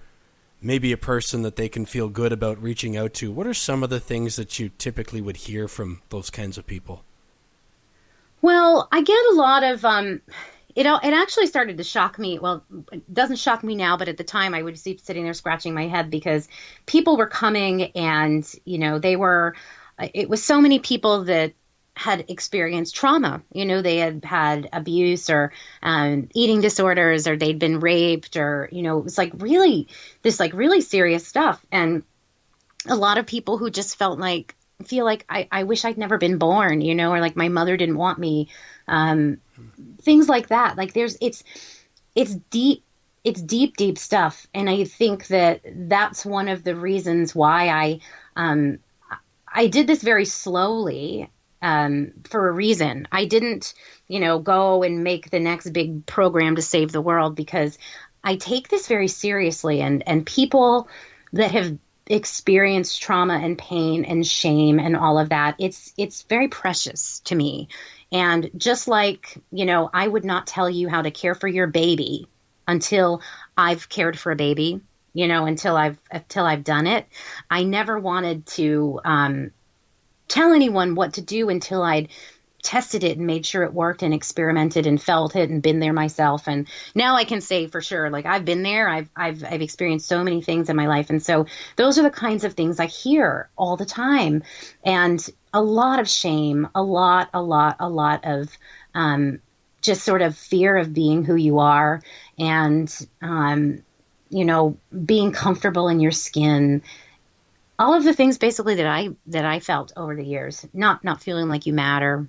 maybe a person that they can feel good about reaching out to? What are some of the things that you typically would hear from those kinds of people? Well, I get a lot of, it actually started to shock me. Well, it doesn't shock me now, but at the time I would be sitting there scratching my head because people were coming and, it was so many people that had experienced trauma. They had abuse or eating disorders, or they'd been raped, or, it was like really serious stuff. And a lot of people who just feel like I wish I'd never been born, or like my mother didn't want me. Things like that. Like it's deep stuff. And I think that's one of the reasons why I did this very slowly. For a reason. I didn't, go and make the next big program to save the world, because I take this very seriously, and people that have experienced trauma and pain and shame and all of that, it's very precious to me. And just like, I would not tell you how to care for your baby until I've cared for a baby, until I've done it. I never wanted to, tell anyone what to do until I'd tested it and made sure it worked and experimented and felt it and been there myself. And now I can say for sure, like I've been there, I've experienced so many things in my life. And so those are the kinds of things I hear all the time. And a lot of shame, a lot of just sort of fear of being who you are, and, being comfortable in your skin. All of the things basically that I felt over the years, not feeling like you matter,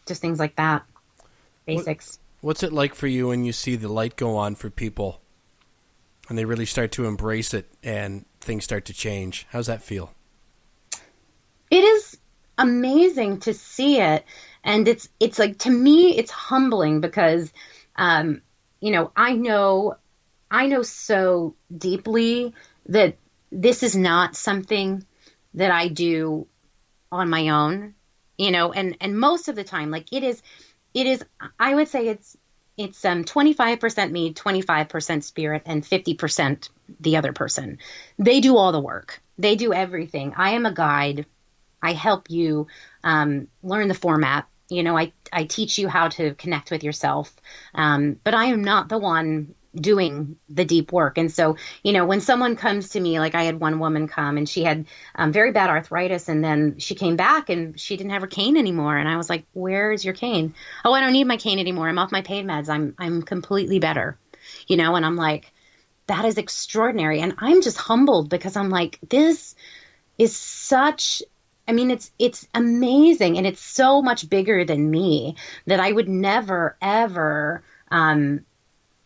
just things like that, basics. What's it like for you when you see the light go on for people and they really start to embrace it and things start to change? How's that feel? It is amazing to see it. And it's like, to me, it's humbling because, I know so deeply that this is not something that I do on my own, and most of the time, like it is, I would say it's 25% me, 25% spirit, and 50% the other person. They do all the work. They do everything. I am a guide. I help you learn the format, I teach you how to connect with yourself. But I am not the one doing the deep work. And so, when someone comes to me, like I had one woman come and she had very bad arthritis, and then she came back and she didn't have her cane anymore. And I was like, where is your cane? Oh, I don't need my cane anymore. I'm off my pain meds. I'm completely better, and I'm like, that is extraordinary. And I'm just humbled because I'm like, this is such, it's amazing. And it's so much bigger than me that I would never, ever,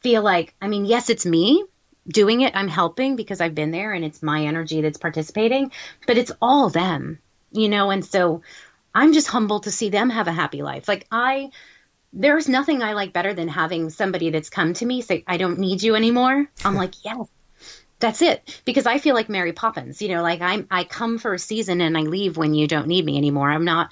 feel like, yes, it's me doing it. I'm helping because I've been there and it's my energy that's participating, but it's all them, and so I'm just humbled to see them have a happy life. Like there's nothing I like better than having somebody that's come to me say, I don't need you anymore. I'm like, yes, that's it. Because I feel like Mary Poppins, like I come for a season and I leave when you don't need me anymore. I'm not,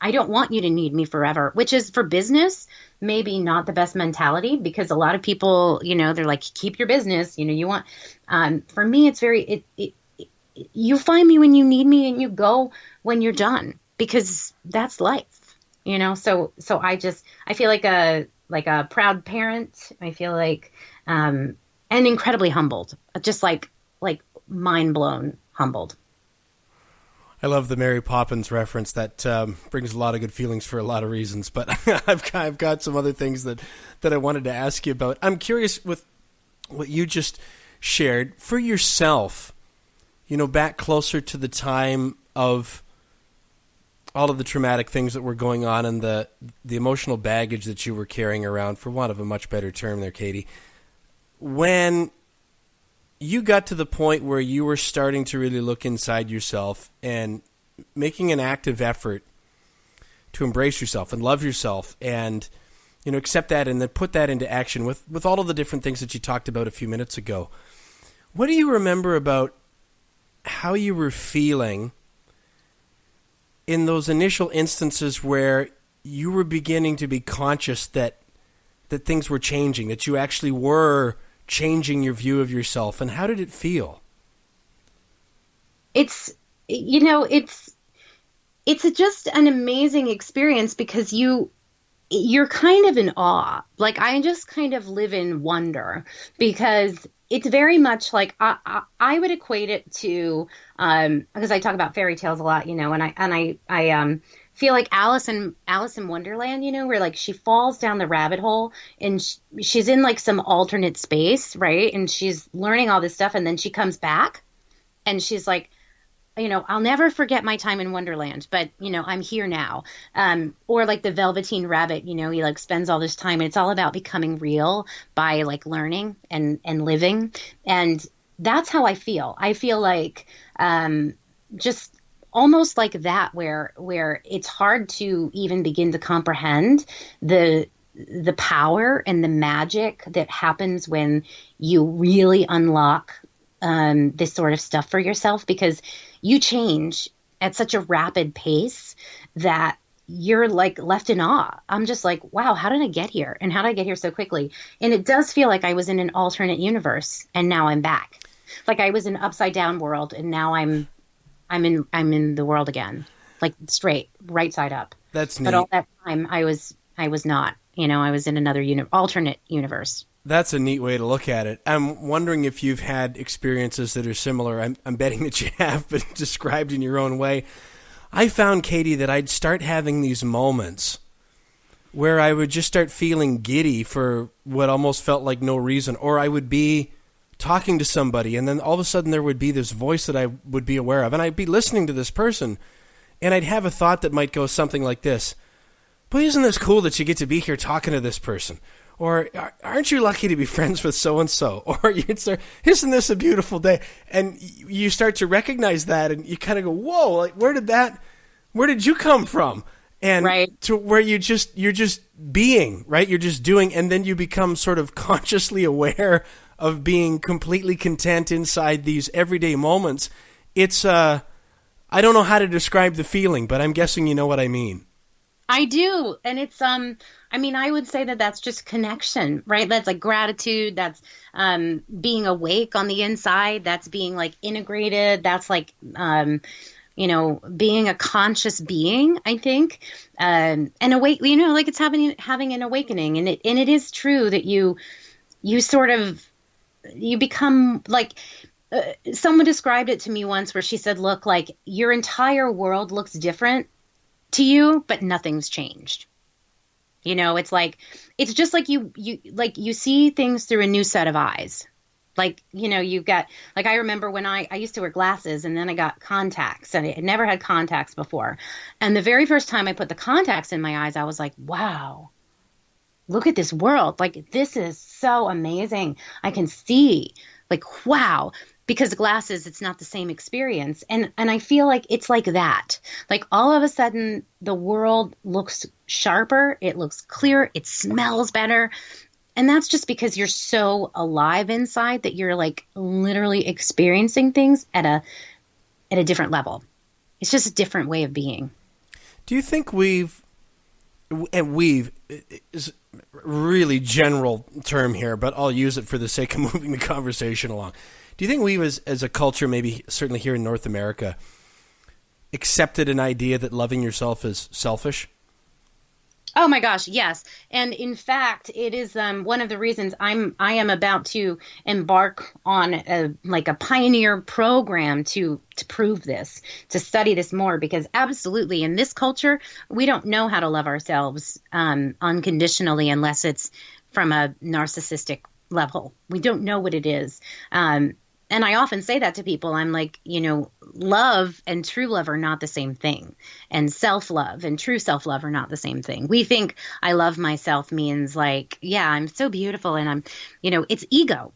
I don't want you to need me forever, which is for business, maybe not the best mentality, because a lot of people, they're like, keep your business, you want, for me, it's very, you find me when you need me and you go when you're done, because that's life, so I feel like a proud parent. I feel like, and incredibly humbled, just like mind blown, humbled. I love the Mary Poppins reference. That brings a lot of good feelings for a lot of reasons. But I've got some other things that I wanted to ask you about. I'm curious with what you just shared for yourself, back closer to the time of all of the traumatic things that were going on and the emotional baggage that you were carrying around, for want of a much better term there, Katie. When you got to the point where you were starting to really look inside yourself and making an active effort to embrace yourself and love yourself and, accept that and then put that into action with all of the different things that you talked about a few minutes ago. What do you remember about how you were feeling in those initial instances where you were beginning to be conscious that things were changing, that you actually were changing your view of yourself, and how did it feel? It's just an amazing experience because you're kind of in awe. Like I just kind of live in wonder because it's very much like I would equate it to because I talk about fairy tales a lot, and I feel like Alice in Wonderland, where like she falls down the rabbit hole and she's in like some alternate space, right? And she's learning all this stuff, and then she comes back and she's like, I'll never forget my time in Wonderland, but I'm here now. Or like the Velveteen Rabbit, he like spends all this time, and it's all about becoming real by like learning and living. And that's how I feel. I feel like just almost like that, where it's hard to even begin to comprehend the power and the magic that happens when you really unlock this sort of stuff for yourself, because you change at such a rapid pace that you're like left in awe. I'm just like, wow, how did I get here? And how did I get here so quickly? And it does feel like I was in an alternate universe and now I'm back. Like I was in an upside down world and now I'm in the world again, like straight, right side up. That's neat. But all that time I was not, I was in another alternate universe. That's a neat way to look at it. I'm wondering if you've had experiences that are similar. I'm betting that you have, but described in your own way. I found, Katie, that I'd start having these moments where I would just start feeling giddy for what almost felt like no reason, or I would be talking to somebody, and then all of a sudden there would be this voice that I would be aware of, and I'd be listening to this person, and I'd have a thought that might go something like this: boy, isn't this cool that you get to be here talking to this person? Or aren't you lucky to be friends with so-and-so? Or you'd start, isn't this a beautiful day? And you start to recognize that, and you kind of go, whoa, like where did you come from? And right. To where you're just being, right? You're just doing, and then you become sort of consciously aware of being completely content inside these everyday moments. It's, I don't know how to describe the feeling, but I'm guessing you know what I mean. I do. And it's, I would say that that's just connection, right? That's like gratitude. That's being awake on the inside. That's being like integrated. That's like being a conscious being, I think, and awake, like it's having an awakening. And it is true that you sort of, you become like, someone described it to me once where she said, look, like your entire world looks different to you, but nothing's changed. It's like, it's just like you see things through a new set of eyes. Like, you've got, like, I remember when I used to wear glasses and then I got contacts, and I had never had contacts before. And the very first time I put the contacts in my eyes, I was like, wow, look at this world. Like, this is so amazing. I can see, like, wow. Because glasses, it's not the same experience. And I feel like it's like that. Like all of a sudden the world looks sharper, it looks clearer, it smells better. And that's just because you're so alive inside that you're like literally experiencing things at a different level. It's just a different way of being. Do you think we've is a really general term here, but I'll use it for the sake of moving the conversation along. Do you think we as a culture, maybe certainly here in North America, accepted an idea that loving yourself is selfish? Oh my gosh, yes. And in fact, it is one of the reasons I am about to embark on a pioneer program to prove this, to study this more, because absolutely in this culture, we don't know how to love ourselves unconditionally unless it's from a narcissistic level. We don't know what it is. And I often say that to people. I'm like, love and true love are not the same thing. And self-love and true self-love are not the same thing. We think I love myself means like, yeah, I'm so beautiful. And I'm, it's ego.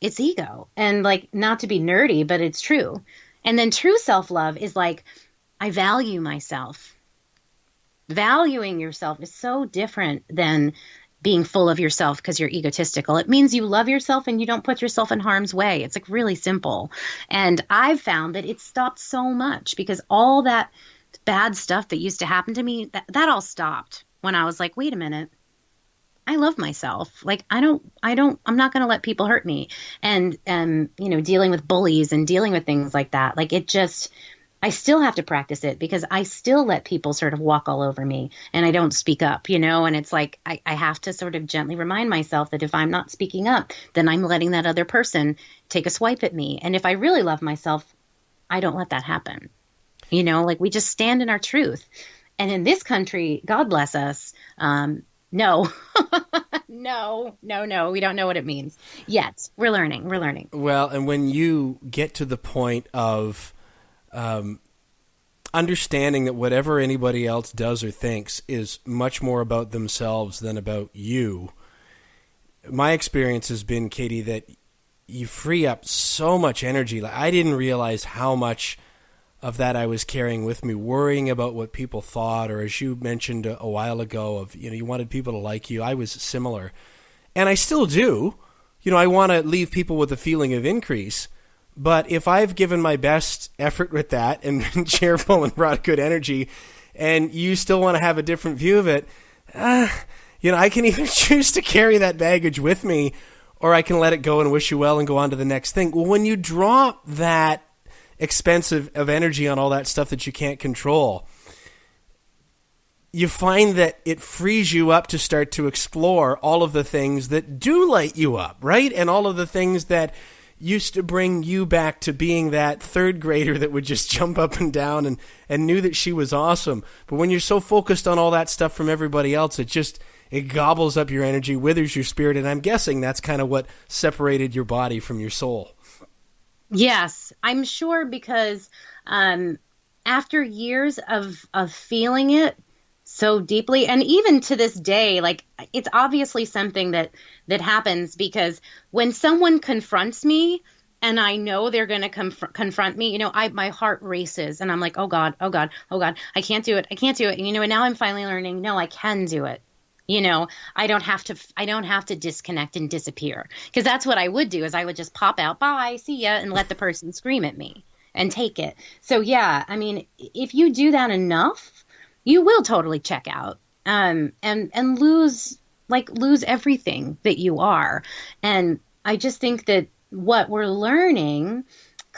It's ego. And like, not to be nerdy, but it's true. And then true self-love is like, I value myself. Valuing yourself is so different than being full of yourself because you're egotistical. It means you love yourself and you don't put yourself in harm's way. It's like really simple. And I've found that it stopped so much because all that bad stuff that used to happen to me, that all stopped when I was like, wait a minute, I love myself. Like, I'm not going to let people hurt me. And, dealing with bullies and dealing with things like that, like I still have to practice it because I still let people sort of walk all over me and I don't speak up, and it's like I have to sort of gently remind myself that if I'm not speaking up, then I'm letting that other person take a swipe at me. And if I really love myself, I don't let that happen. Like we just stand in our truth. And in this country, God bless us, no, no, we don't know what it means yet. We're learning. Well, and when you get to the point of understanding that whatever anybody else does or thinks is much more about themselves than about you. My experience has been, Katie, that you free up so much energy. Like, I didn't realize how much of that I was carrying with me, worrying about what people thought, or as you mentioned a while ago, of you wanted people to like you. I was similar, and I still do. I want to leave people with a feeling of increase. But if I've given my best effort with that and been cheerful and brought good energy, and you still want to have a different view of it, I can either choose to carry that baggage with me, or I can let it go and wish you well and go on to the next thing. Well, when you drop that expense of energy on all that stuff that you can't control, you find that it frees you up to start to explore all of the things that do light you up, right? And all of the things that used to bring you back to being that third grader that would just jump up and down and knew that she was awesome. But when you're so focused on all that stuff from everybody else, it gobbles up your energy, withers your spirit. And I'm guessing that's kind of what separated your body from your soul. Yes, I'm sure, because after years of feeling it so deeply, and even to this day, like, it's obviously something that happens, because when someone confronts me and I know they're going to confront me, my heart races and I'm like, oh God, I can't do it. And now I'm finally learning, no, I can do it. I don't have to disconnect and disappear, because that's what I would do, is I would just pop out, bye, see ya, and let the person scream at me and take it. So yeah, I mean, if you do that enough, you will totally check out, and lose everything that you are. And I just think that what we're learning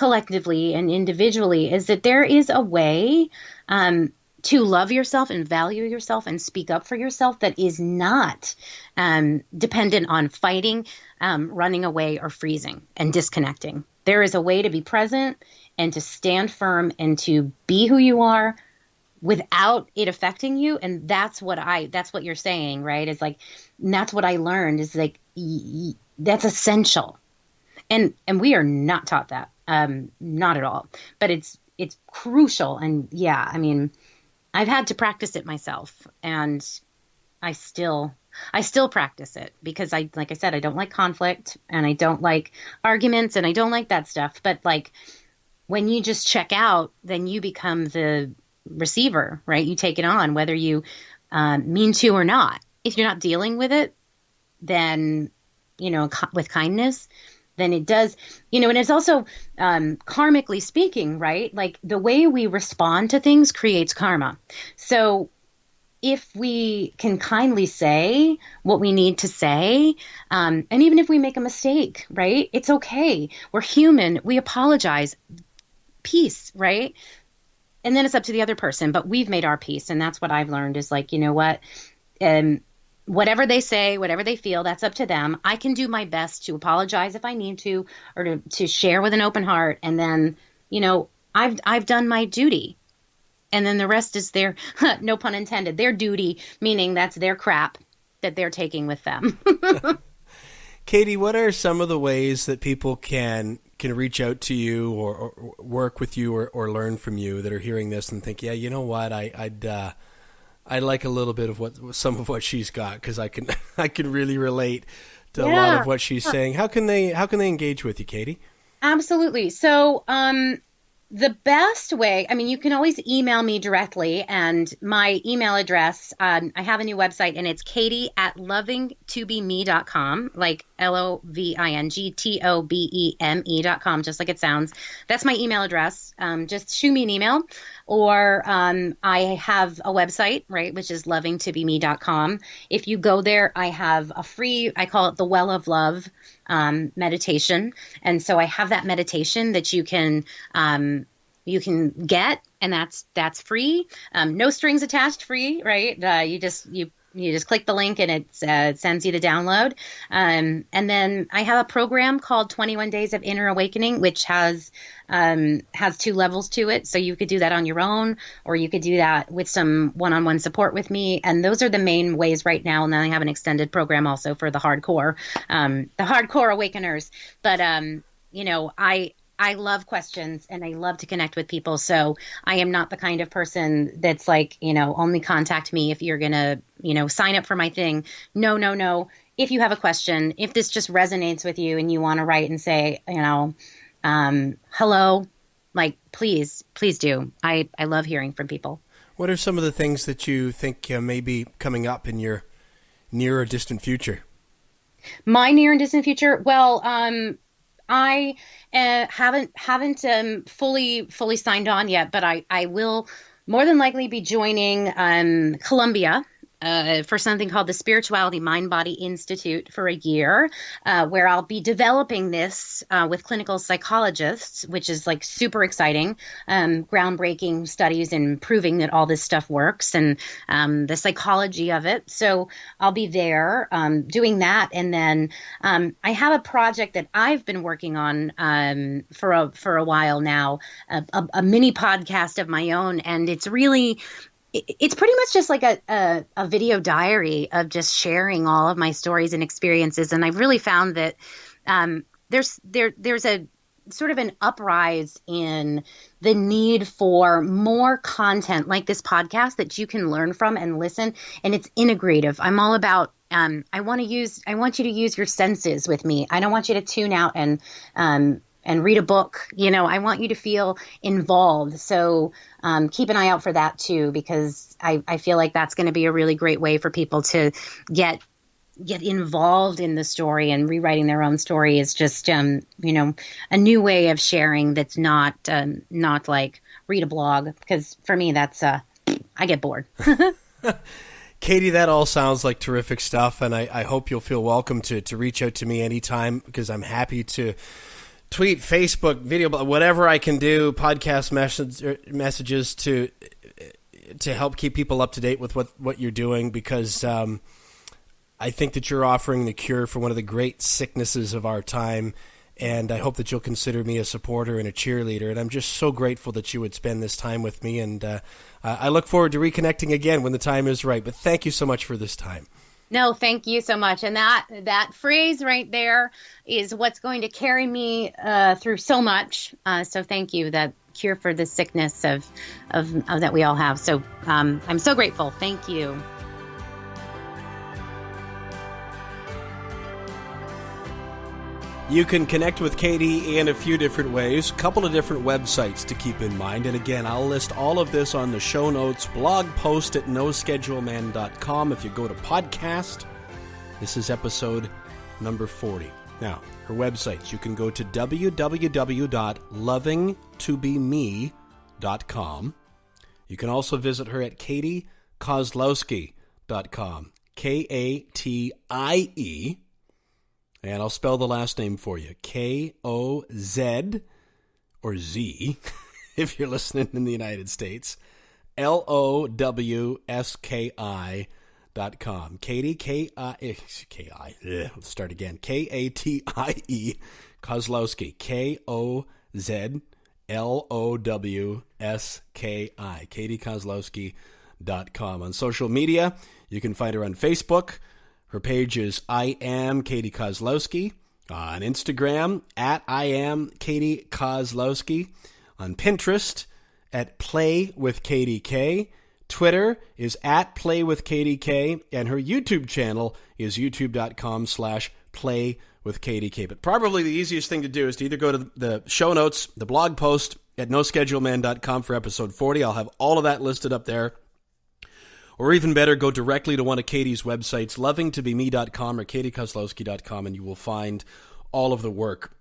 collectively and individually, is that there is a way to love yourself and value yourself and speak up for yourself that is not dependent on fighting, running away, or freezing and disconnecting. There is a way to be present and to stand firm and to be who you are without it affecting you. And that's what you're saying, right? It's like, and that's what I learned is like, that's essential. And we are not taught that, not at all, but it's crucial. And yeah, I mean, I've had to practice it myself, and I still practice it because like I said, I don't like conflict and I don't like arguments and I don't like that stuff. But like when you just check out, then you become the receiver, right? You take it on, whether you mean to or not. If you're not dealing with it, then, with kindness, then it does, and it's also karmically speaking, right? Like the way we respond to things creates karma. So if we can kindly say what we need to say, and even if we make a mistake, right? It's okay. We're human. We apologize. Peace, right? And then it's up to the other person, but we've made our peace. And that's what I've learned is like, you know what? Whatever they say, whatever they feel, that's up to them. I can do my best to apologize if I need to, or to share with an open heart. And then, I've done my duty. And then the rest is their, no pun intended, their duty, meaning that's their crap that they're taking with them. Katie, what are some of the ways that people can reach out to you or work with you or learn from you that are hearing this and think, yeah, you know what, I like a little bit of some of what she's got, because I can really relate to a lot of what she's saying. How can they engage with you, Katie? Absolutely. So the best way, I mean, you can always email me directly, and my email address, I have a new website, and it's katie@lovingtobeme.com, like LOVINGTOBEME.com, just like it sounds. That's my email address. Just shoot me an email, or I have a website, right, which is lovingtobeme.com. If you go there, I have a free, I call it the Well of Love meditation. And so I have that meditation that you can get, and that's free. No strings attached, free, right? You just click the link and it sends you the download. And then I have a program called 21 Days of Inner Awakening, which has 2 levels to it. So you could do that on your own, or you could do that with some one-on-one support with me. And those are the main ways right now. And then I have an extended program also for the hardcore awakeners. But, I love questions and I love to connect with people. So I am not the kind of person that's like, only contact me if you're going to, sign up for my thing. No. If you have a question, if this just resonates with you and you want to write and say, hello, like, please do. I love hearing from people. What are some of the things that you think may be coming up in your near or distant future? My near and distant future? Well, I haven't fully signed on yet, but I will more than likely be joining Columbia for something called the Spirituality Mind Body Institute for a year, where I'll be developing this with clinical psychologists, which is like super exciting, groundbreaking studies and proving that all this stuff works, and the psychology of it. So I'll be there doing that. And then I have a project that I've been working on for a while now, a mini podcast of my own. And it's pretty much just like a video diary of just sharing all of my stories and experiences. And I've really found that there's a sort of an uprise in the need for more content like this podcast that you can learn from and listen. And it's integrative. I'm all about, I want you to use your senses with me. I don't want you to tune out and read a book. I want you to feel involved. So keep an eye out for that too, because I feel like that's going to be a really great way for people to get involved in the story, and rewriting their own story is just, a new way of sharing that's not like read a blog, because for me, that's, I get bored. Katie, that all sounds like terrific stuff. And I hope you'll feel welcome to reach out to me anytime, because I'm happy to tweet, Facebook, video, whatever I can do, podcast messages to help keep people up to date with what you're doing, because I think that you're offering the cure for one of the great sicknesses of our time, and I hope that you'll consider me a supporter and a cheerleader, and I'm just so grateful that you would spend this time with me, and I look forward to reconnecting again when the time is right, but thank you so much for this time. No, thank you so much. And that phrase right there is what's going to carry me through so much. So thank you. That cure for the sickness of that we all have. So I'm so grateful. Thank you. You can connect with Katie in a few different ways, a couple of different websites to keep in mind. And again, I'll list all of this on the show notes blog post at noscheduleman.com. If you go to podcast, this is episode number 40. Now, her websites, you can go to www.lovingtobeme.com. You can also visit her at katiekozlowski.com. Katie. And I'll spell the last name for you. K-O-Z, or Z, if you're listening in the United States. Lowski.com. Katie, K-I, let's start again. K-A-T-I-E, Kozlowski. K-O-Z-L-O-W-S-K-I. KatieKozlowski.com. On social media, you can find her on Facebook. Her page is I Am Katie Kozlowski. On Instagram, at I Am Katie Kozlowski. On Pinterest, at Play with Katie K. Twitter is at Play with Katie K. And her YouTube channel is youtube.com/Play with Katie K. But probably the easiest thing to do is to either go to the show notes, the blog post at noscheduleman.com for episode 40. I'll have all of that listed up there. Or even better, go directly to one of Katie's websites, lovingtobeme.com or katiekozlowski.com, and you will find all of the work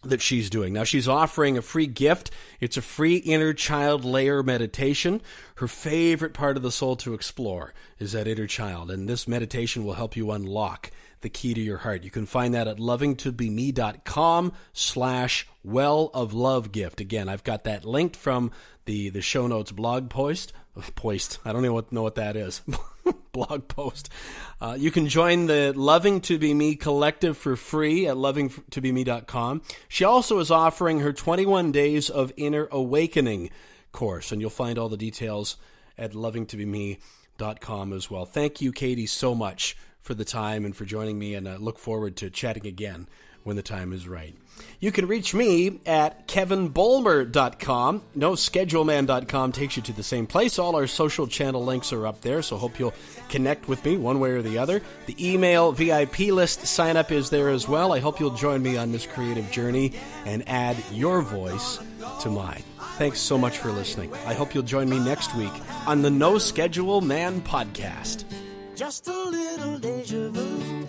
that she's doing. Now, she's offering a free gift. It's a free inner child layer meditation. Her favorite part of the soul to explore is that inner child, and this meditation will help you unlock the key to your heart. You can find that at lovingtobeme.com/well of love gift. Again, I've got that linked from the show notes blog post. I don't even know what that is. Blog post. You can join the Loving to Be Me collective for free at lovingtobeme.com. She also is offering her 21 Days of Inner Awakening course, and you'll find all the details at lovingtobeme.com as well. Thank you, Katie, so much for the time and for joining me, and I look forward to chatting again when the time is right. You can reach me at kevinbolmer.com. NoScheduleman.com takes you to the same place. All our social channel links are up there, so hope you'll connect with me one way or the other. The email VIP list sign up is there as well. I hope you'll join me on this creative journey and add your voice to mine. Thanks so much for listening. I hope you'll join me next week on the No Schedule Man podcast. Just a little deja vu.